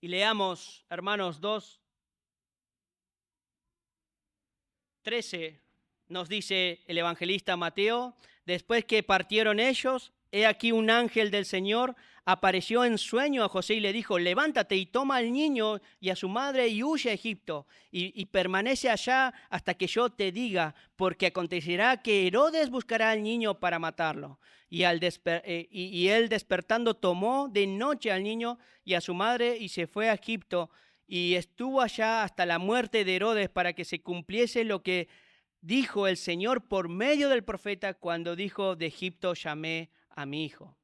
Y leamos, hermanos, 2:13. Nos dice el evangelista Mateo: después que partieron ellos, he aquí un ángel del Señor apareció en sueño a José y le dijo: levántate y toma al niño y a su madre y huye a Egipto y permanece allá hasta que yo te diga, porque acontecerá que Herodes buscará al niño para matarlo. Y él despertando tomó de noche al niño y a su madre y se fue a Egipto y estuvo allá hasta la muerte de Herodes, para que se cumpliese lo que dijo el Señor por medio del profeta cuando dijo: de Egipto llamé a mi hijo.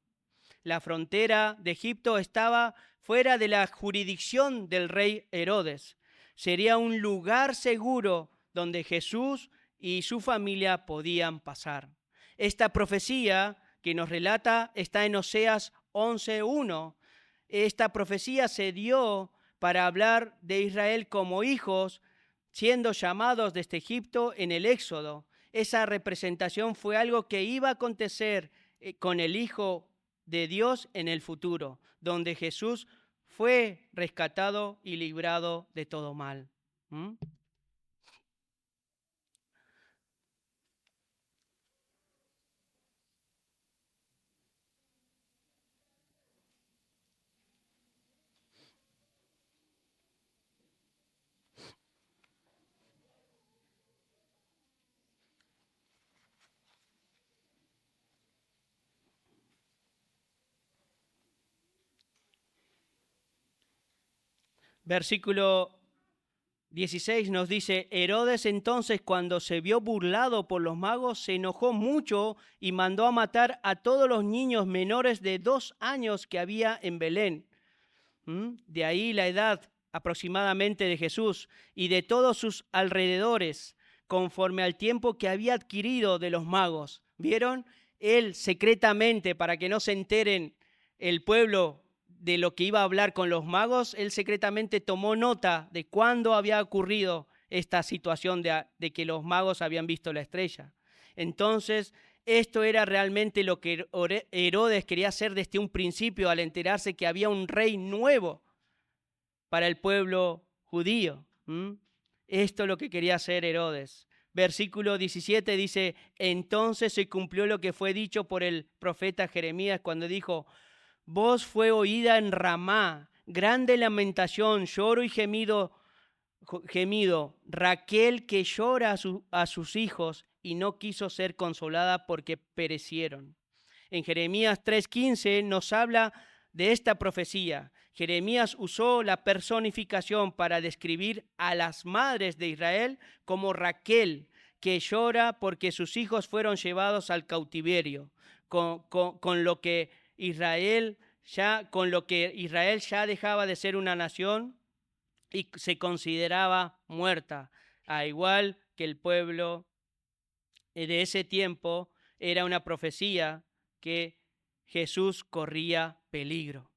La frontera de Egipto estaba fuera de la jurisdicción del rey Herodes. Sería un lugar seguro donde Jesús y su familia podían pasar. Esta profecía que nos relata está en Oseas 11:1. Esta profecía se dio para hablar de Israel como hijos, siendo llamados desde Egipto en el Éxodo. Esa representación fue algo que iba a acontecer con el Hijo de Dios en el futuro, donde Jesús fue rescatado y librado de todo mal. Versículo 16 nos dice: Herodes entonces, cuando se vio burlado por los magos, se enojó mucho y mandó a matar a todos los niños menores de 2 años que había en Belén. De ahí la edad aproximadamente de Jesús y de todos sus alrededores, conforme al tiempo que había adquirido de los magos. ¿Vieron? Él secretamente, para que no se enteren el pueblo de lo que iba a hablar con los magos, él secretamente tomó nota de cuándo había ocurrido esta situación de que los magos habían visto la estrella. Entonces, esto era realmente lo que Herodes quería hacer desde un principio al enterarse que había un rey nuevo para el pueblo judío. Esto es lo que quería hacer Herodes. Versículo 17 dice: entonces se cumplió lo que fue dicho por el profeta Jeremías cuando dijo: voz fue oída en Ramá, grande lamentación, lloro y gemido, Raquel que llora a sus hijos y no quiso ser consolada porque perecieron. En Jeremías 3:15 nos habla de esta profecía. Jeremías usó la personificación para describir a las madres de Israel como Raquel, que llora porque sus hijos fueron llevados al cautiverio, con lo que Israel ya dejaba de ser una nación y se consideraba muerta, a igual que el pueblo de ese tiempo. Era una profecía que Jesús corría peligro.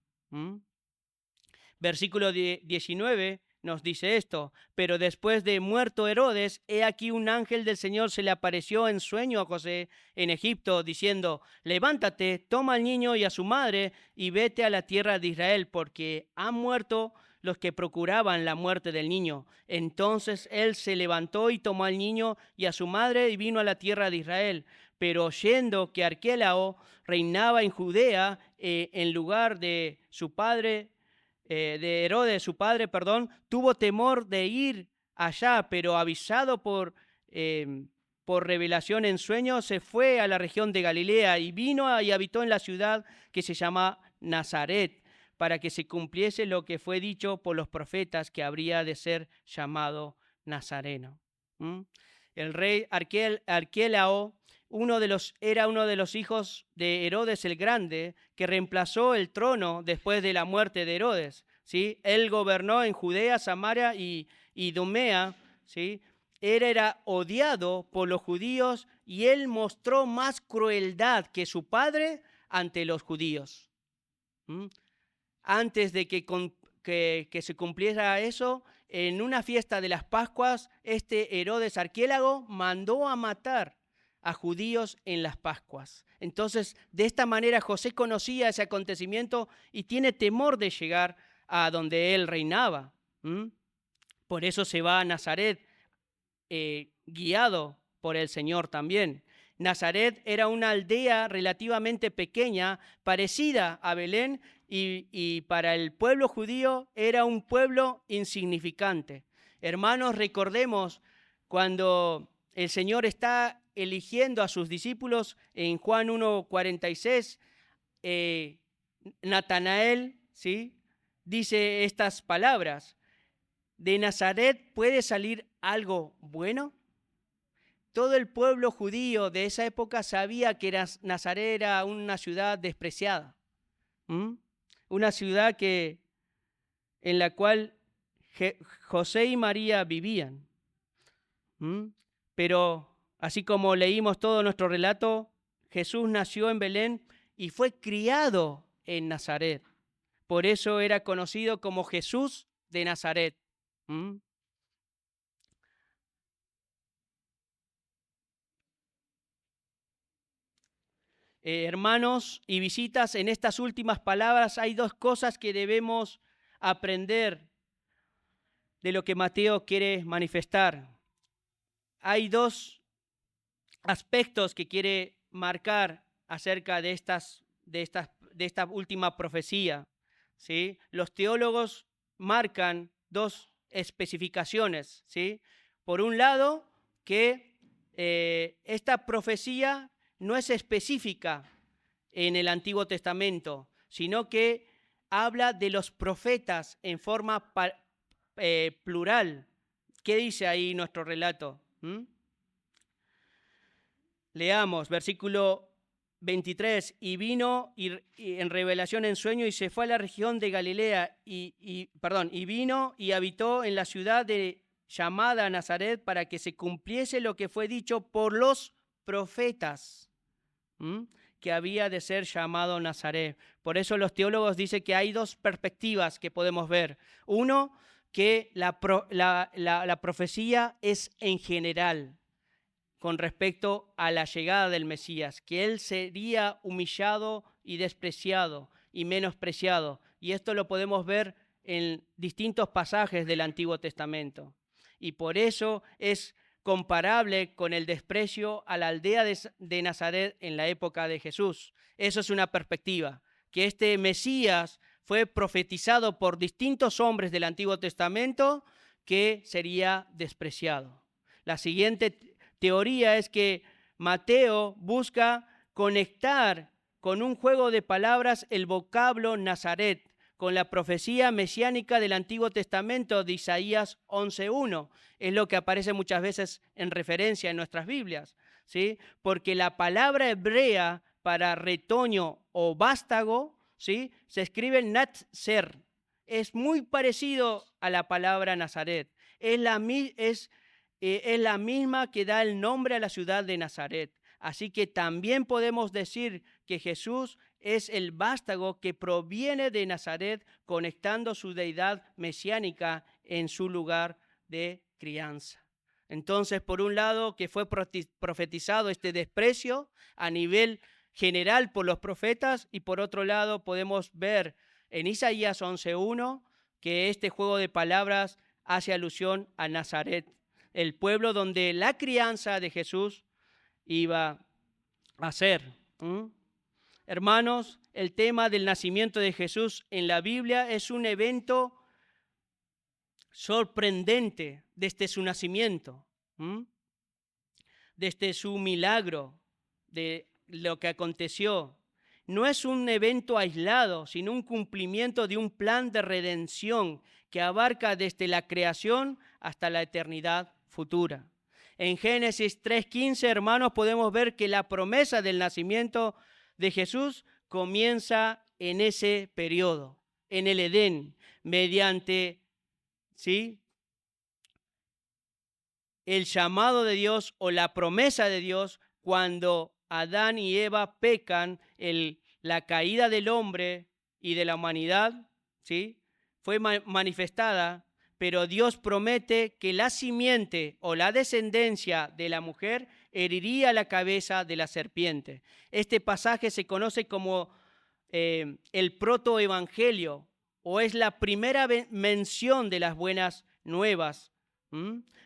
Versículo 19 nos dice esto: pero después de muerto Herodes, he aquí un ángel del Señor se le apareció en sueño a José en Egipto, diciendo: levántate, toma al niño y a su madre y vete a la tierra de Israel, porque han muerto los que procuraban la muerte del niño. Entonces él se levantó y tomó al niño y a su madre y vino a la tierra de Israel. Pero oyendo que Arquelao reinaba en Judea en lugar de su padre, de Herodes, su padre, tuvo temor de ir allá, pero avisado por por revelación en sueños, se fue a la región de Galilea y vino y habitó en la ciudad que se llama Nazaret, para que se cumpliese lo que fue dicho por los profetas, que habría de ser llamado Nazareno. El rey Arquelao era uno de los hijos de Herodes el Grande, que reemplazó el trono después de la muerte de Herodes. ¿Sí? Él gobernó en Judea, Samaria y Idumea. ¿Sí? Él era odiado por los judíos y él mostró más crueldad que su padre ante los judíos. Antes de que se cumpliera eso, en una fiesta de las Pascuas, este Herodes Arquélago mandó a matar a judíos en las Pascuas. Entonces, de esta manera José conocía ese acontecimiento y tiene temor de llegar a donde él reinaba. Por eso se va a Nazaret, guiado por el Señor también. Nazaret era una aldea relativamente pequeña, parecida a Belén, y para el pueblo judío era un pueblo insignificante. Hermanos, recordemos cuando el Señor está eligiendo a sus discípulos en Juan 1:46, Natanael, ¿sí?, dice estas palabras: ¿de Nazaret puede salir algo bueno? Todo el pueblo judío de esa época sabía que Nazaret era una ciudad despreciada, una ciudad en la cual José y María vivían. Pero así como leímos todo nuestro relato, Jesús nació en Belén y fue criado en Nazaret. Por eso era conocido como Jesús de Nazaret. Hermanos y visitas, en estas últimas palabras hay dos cosas que debemos aprender de lo que Mateo quiere manifestar. Hay dos aspectos que quiere marcar acerca de esta última profecía, ¿sí? Los teólogos marcan dos especificaciones, ¿sí? Por un lado, que esta profecía no es específica en el Antiguo Testamento, sino que habla de los profetas en forma plural. ¿Qué dice ahí nuestro relato? Leamos, versículo 23. Y vino y en revelación en sueño y se fue a la región de Galilea y vino y habitó en la ciudad llamada Nazaret, para que se cumpliese lo que fue dicho por los profetas, que había de ser llamado Nazaret. Por eso los teólogos dicen que hay dos perspectivas que podemos ver. Uno, que la profecía es en general con respecto a la llegada del Mesías, que él sería humillado y despreciado y menospreciado. Y esto lo podemos ver en distintos pasajes del Antiguo Testamento. Y por eso es comparable con el desprecio a la aldea de Nazaret en la época de Jesús. Eso es una perspectiva, que este Mesías fue profetizado por distintos hombres del Antiguo Testamento que sería despreciado. La siguiente teoría es que Mateo busca conectar con un juego de palabras el vocablo Nazaret con la profecía mesiánica del Antiguo Testamento de Isaías 11:1. Es lo que aparece muchas veces en referencia en nuestras Biblias, ¿sí? Porque la palabra hebrea para retoño o vástago, ¿sí?, se escribe Natzer. Es muy parecido a la palabra Nazaret. Es la misma que da el nombre a la ciudad de Nazaret. Así que también podemos decir que Jesús es el vástago que proviene de Nazaret, conectando su deidad mesiánica en su lugar de crianza. Entonces, por un lado, que fue profetizado este desprecio a nivel general por los profetas, y por otro lado podemos ver en Isaías 11:1 que este juego de palabras hace alusión a Nazaret, el pueblo donde la crianza de Jesús iba a ser. Hermanos, el tema del nacimiento de Jesús en la Biblia es un evento sorprendente desde su nacimiento. desde su milagro, de lo que aconteció. No es un evento aislado, sino un cumplimiento de un plan de redención que abarca desde la creación hasta la eternidad futura. En Génesis 3:15, hermanos, podemos ver que la promesa del nacimiento de Jesús comienza en ese periodo, en el Edén, mediante, ¿sí?, el llamado de Dios o la promesa de Dios cuando Adán y Eva pecan, la caída del hombre y de la humanidad, ¿sí?, fue manifestada, pero Dios promete que la simiente o la descendencia de la mujer heriría la cabeza de la serpiente. Este pasaje se conoce como el protoevangelio, o es la primera mención de las buenas nuevas,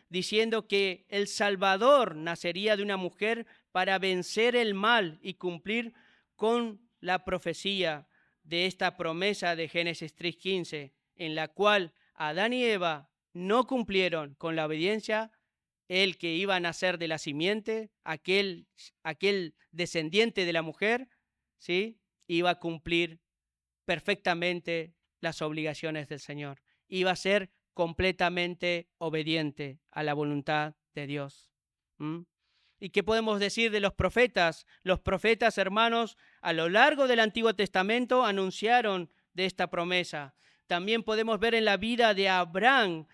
diciendo que el Salvador nacería de una mujer para vencer el mal y cumplir con la profecía de esta promesa de Génesis 3:15, en la cual Adán y Eva no cumplieron con la obediencia. El que iba a nacer de la simiente, aquel descendiente de la mujer, ¿sí?, iba a cumplir perfectamente las obligaciones del Señor. Iba a ser completamente obediente a la voluntad de Dios. ¿Y qué podemos decir de los profetas? Los profetas, hermanos, a lo largo del Antiguo Testamento anunciaron de esta promesa. También podemos ver en la vida de Abraham,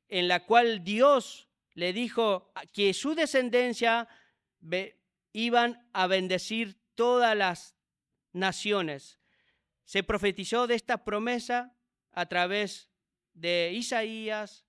en la cual Dios le dijo que su descendencia iban a bendecir todas las naciones. Se profetizó de esta promesa a través de Isaías,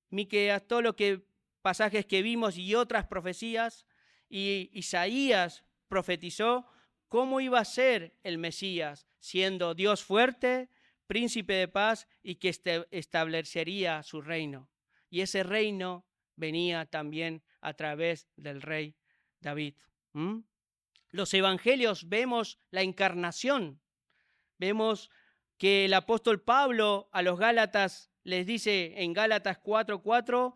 Miqueas, todo lo que pasajes que vimos y otras profecías, y Isaías profetizó cómo iba a ser el Mesías, siendo Dios fuerte, príncipe de paz y que establecería su reino. Y ese reino venía también a través del rey David. Los evangelios vemos la encarnación. Vemos que el apóstol Pablo a los Gálatas les dice en Gálatas 4:4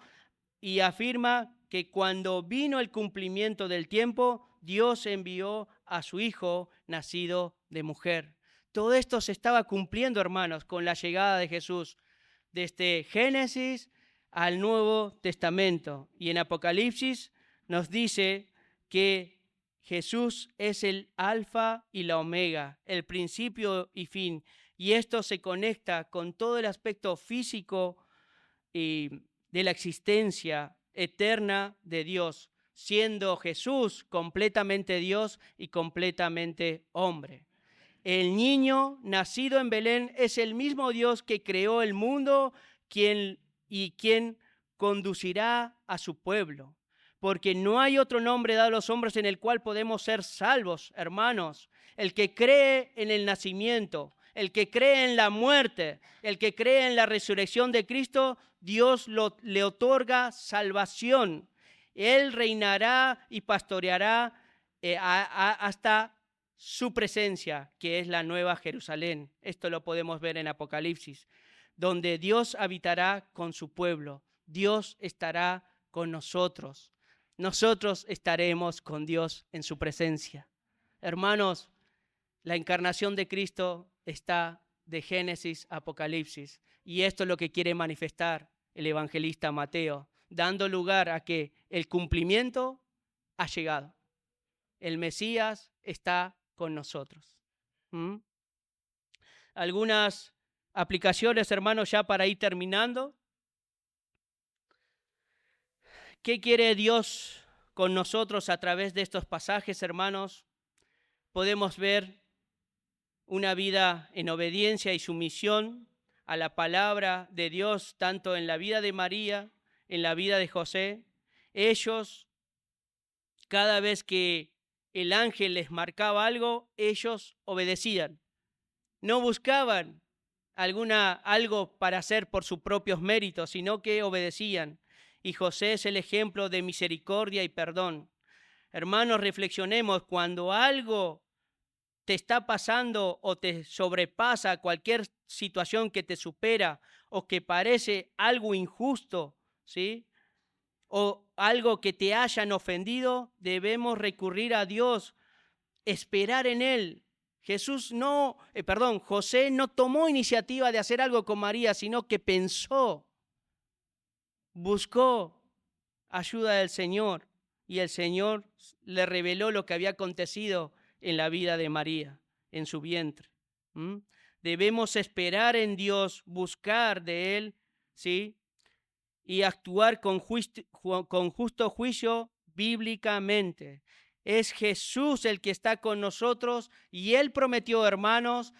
y afirma que cuando vino el cumplimiento del tiempo, Dios envió a su Hijo nacido de mujer. Todo esto se estaba cumpliendo, hermanos, con la llegada de Jesús, desde Génesis al Nuevo Testamento. Y en Apocalipsis nos dice que Jesús es el alfa y la omega, el principio y fin. Y esto se conecta con todo el aspecto físico y de la existencia eterna de Dios, siendo Jesús completamente Dios y completamente hombre. El niño nacido en Belén es el mismo Dios que creó el mundo quien conducirá a su pueblo. Porque no hay otro nombre dado a los hombres en el cual podemos ser salvos, hermanos. El que cree en el nacimiento, el que cree en la muerte, el que cree en la resurrección de Cristo, Dios le otorga salvación. Él reinará y pastoreará hasta su presencia, que es la nueva Jerusalén. Esto lo podemos ver en Apocalipsis, donde Dios habitará con su pueblo. Dios estará con nosotros. Nosotros estaremos con Dios en su presencia. Hermanos, la encarnación de Cristo está de Génesis a Apocalipsis, y esto es lo que quiere manifestar el evangelista Mateo, dando lugar a que el cumplimiento ha llegado. El Mesías está con nosotros. Algunas aplicaciones, hermanos, ya para ir terminando. ¿Qué quiere Dios con nosotros a través de estos pasajes, hermanos? Podemos ver una vida en obediencia y sumisión a la palabra de Dios, tanto en la vida de María, en la vida de José. Ellos, cada vez que el ángel les marcaba algo, ellos obedecían. No buscaban algo para hacer por sus propios méritos, sino que obedecían. Y José es el ejemplo de misericordia y perdón. Hermanos, reflexionemos, cuando algo te está pasando o te sobrepasa, cualquier situación que te supera o que parece algo injusto, ¿sí?, o algo que te hayan ofendido, debemos recurrir a Dios, esperar en Él. José no tomó iniciativa de hacer algo con María, sino que pensó, buscó ayuda del Señor, y el Señor le reveló lo que había acontecido en la vida de María, en su vientre. Debemos esperar en Dios, buscar de Él, ¿sí? Y actuar con justo juicio bíblicamente. Es Jesús el que está con nosotros, y Él prometió, hermanos,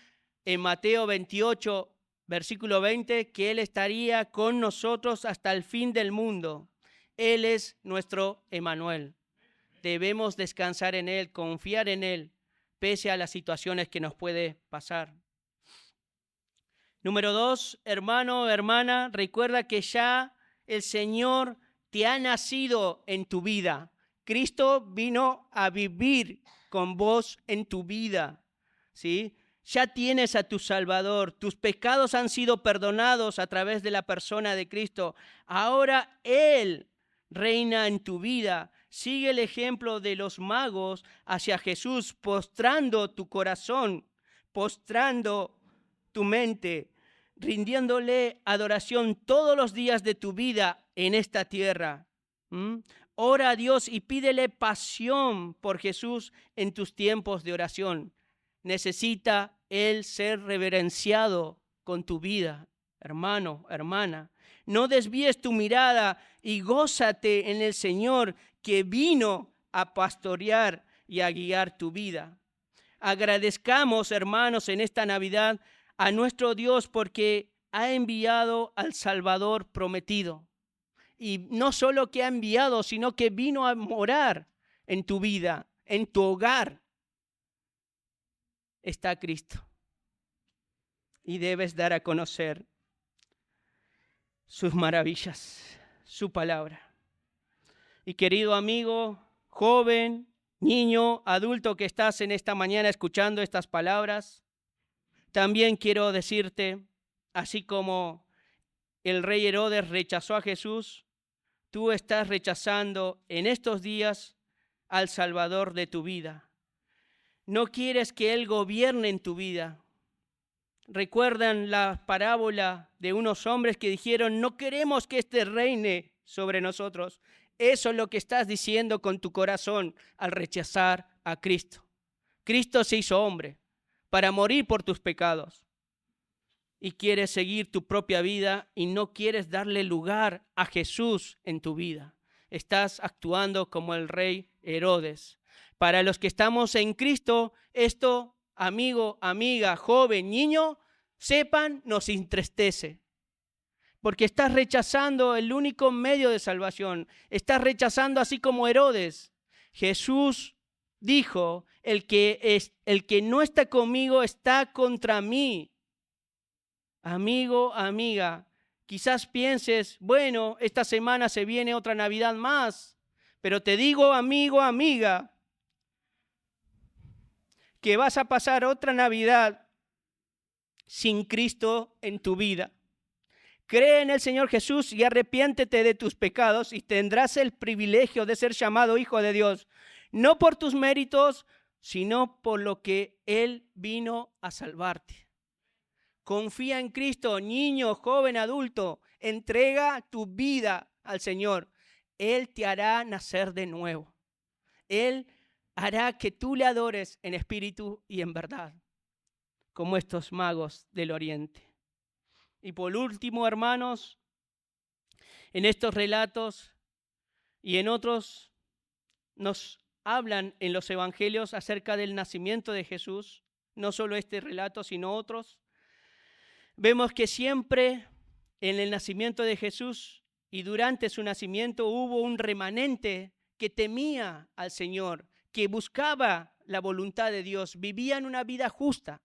en Mateo 28, versículo 20, que Él estaría con nosotros hasta el fin del mundo. Él es nuestro Emmanuel. Debemos descansar en Él, confiar en Él, pese a las situaciones que nos puede pasar. Número 2, hermano, hermana, recuerda que ya el Señor te ha nacido en tu vida. Cristo vino a vivir con vos en tu vida, ¿sí? Ya tienes a tu Salvador, tus pecados han sido perdonados a través de la persona de Cristo. Ahora Él reina en tu vida. Sigue el ejemplo de los magos hacia Jesús, postrando tu corazón, postrando tu mente, rindiéndole adoración todos los días de tu vida en esta tierra. Ora a Dios y pídele pasión por Jesús en tus tiempos de oración. Necesita Él ser reverenciado con tu vida, hermano, hermana. No desvíes tu mirada y gózate en el Señor que vino a pastorear y a guiar tu vida. Agradezcamos, hermanos, en esta Navidad a nuestro Dios porque ha enviado al Salvador prometido. Y no solo que ha enviado, sino que vino a morar en tu vida, en tu hogar. Está Cristo. Y debes dar a conocer sus maravillas, su palabra. Y querido amigo, joven, niño, adulto que estás en esta mañana escuchando estas palabras, también quiero decirte, así como el rey Herodes rechazó a Jesús, tú estás rechazando en estos días al Salvador de tu vida. No quieres que Él gobierne en tu vida. ¿Recuerdan la parábola de unos hombres que dijeron, no queremos que este reine sobre nosotros? Eso es lo que estás diciendo con tu corazón al rechazar a Cristo. Cristo se hizo hombre para morir por tus pecados. Y quieres seguir tu propia vida y no quieres darle lugar a Jesús en tu vida. Estás actuando como el rey Herodes. Para los que estamos en Cristo, esto, amigo, amiga, joven, niño, sepan, nos entristece. Porque estás rechazando el único medio de salvación. Estás rechazando así como Herodes. Jesús dijo, el que no está conmigo está contra mí. Amigo, amiga, quizás pienses, bueno, esta semana se viene otra Navidad más, pero te digo, amigo, amiga, que vas a pasar otra Navidad sin Cristo en tu vida. Cree en el Señor Jesús y arrepiéntete de tus pecados y tendrás el privilegio de ser llamado hijo de Dios, no por tus méritos, sino por lo que Él vino a salvarte. Confía en Cristo, niño, joven, adulto. Entrega tu vida al Señor. Él te hará nacer de nuevo. Él hará que tú le adores en espíritu y en verdad, como estos magos del Oriente. Y por último, hermanos, en estos relatos y en otros nos hablan en los evangelios acerca del nacimiento de Jesús. No solo este relato, sino otros. Vemos que siempre en el nacimiento de Jesús y durante su nacimiento hubo un remanente que temía al Señor, que buscaba la voluntad de Dios, vivían una vida justa.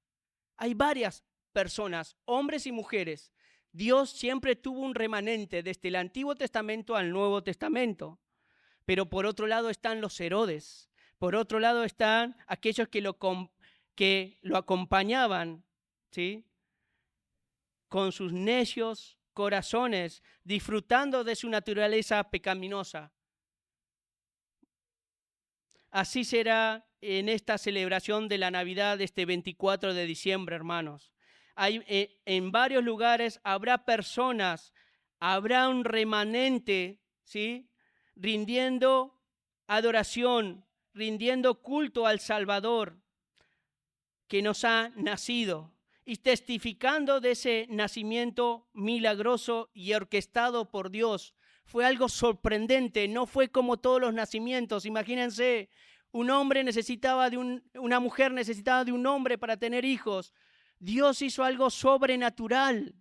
Hay varias personas, hombres y mujeres. Dios siempre tuvo un remanente desde el Antiguo Testamento al Nuevo Testamento. Pero por otro lado están los Herodes, por otro lado están aquellos que lo acompañaban, ¿sí?, con sus necios corazones, disfrutando de su naturaleza pecaminosa, Así será en esta celebración de la Navidad de este 24 de diciembre, hermanos. En varios lugares habrá personas, habrá un remanente, ¿sí? Rindiendo adoración, rindiendo culto al Salvador que nos ha nacido y testificando de ese nacimiento milagroso y orquestado por Dios. Fue algo sorprendente, no fue como todos los nacimientos. Imagínense, una mujer necesitaba de un hombre para tener hijos. Dios hizo algo sobrenatural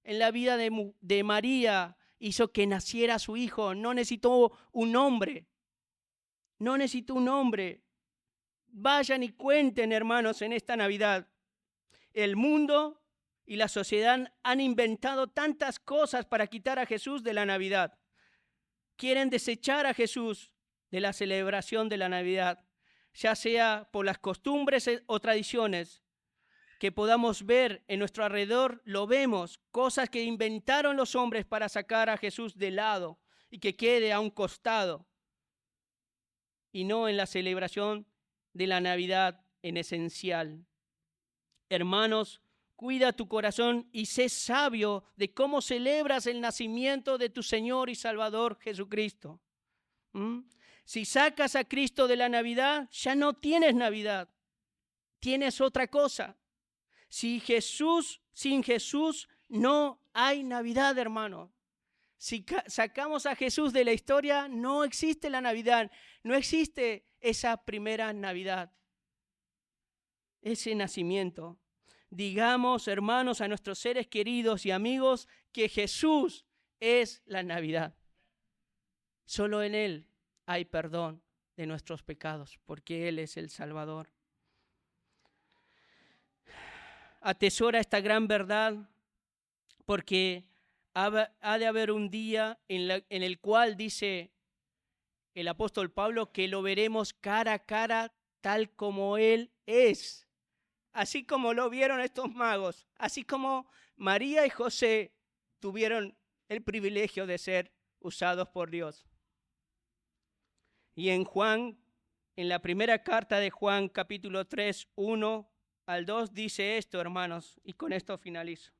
en la vida de María, hizo que naciera su hijo. No necesitó un hombre, no necesitó un hombre. Vayan y cuenten, hermanos, en esta Navidad. El mundo y la sociedad han inventado tantas cosas para quitar a Jesús de la Navidad. Quieren desechar a Jesús de la celebración de la Navidad, ya sea por las costumbres o tradiciones que podamos ver en nuestro alrededor. Lo vemos, cosas que inventaron los hombres para sacar a Jesús de lado y que quede a un costado, y no en la celebración de la Navidad en esencial. Hermanos, cuida tu corazón y sé sabio de cómo celebras el nacimiento de tu Señor y Salvador Jesucristo. Si sacas a Cristo de la Navidad, ya no tienes Navidad, tienes otra cosa. Sin Jesús no hay Navidad, hermano. Si sacamos a Jesús de la historia, no existe la Navidad, no existe esa primera Navidad, ese nacimiento. Digamos, hermanos, a nuestros seres queridos y amigos que Jesús es la Navidad. Solo en Él hay perdón de nuestros pecados, porque Él es el Salvador. Atesora esta gran verdad, porque ha de haber un día en el cual dice el apóstol Pablo que lo veremos cara a cara tal como Él es. Así como lo vieron estos magos, así como María y José tuvieron el privilegio de ser usados por Dios. Y en la primera carta de Juan, capítulo 3, 1 al 2, dice esto, hermanos, y con esto finalizo.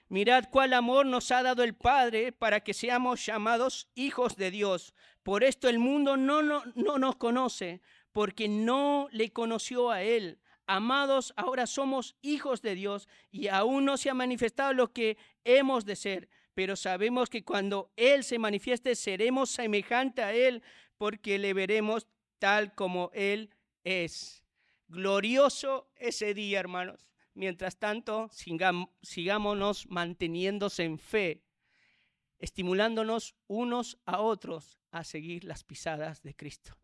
Mirad cuál amor nos ha dado el Padre para que seamos llamados hijos de Dios. Por esto el mundo no nos conoce, porque no le conoció a Él. Amados, ahora somos hijos de Dios y aún no se ha manifestado lo que hemos de ser, pero sabemos que cuando Él se manifieste seremos semejantes a Él, porque le veremos tal como Él es. Glorioso ese día, hermanos. Mientras tanto, sigámonos manteniéndose en fe, estimulándonos unos a otros a seguir las pisadas de Cristo.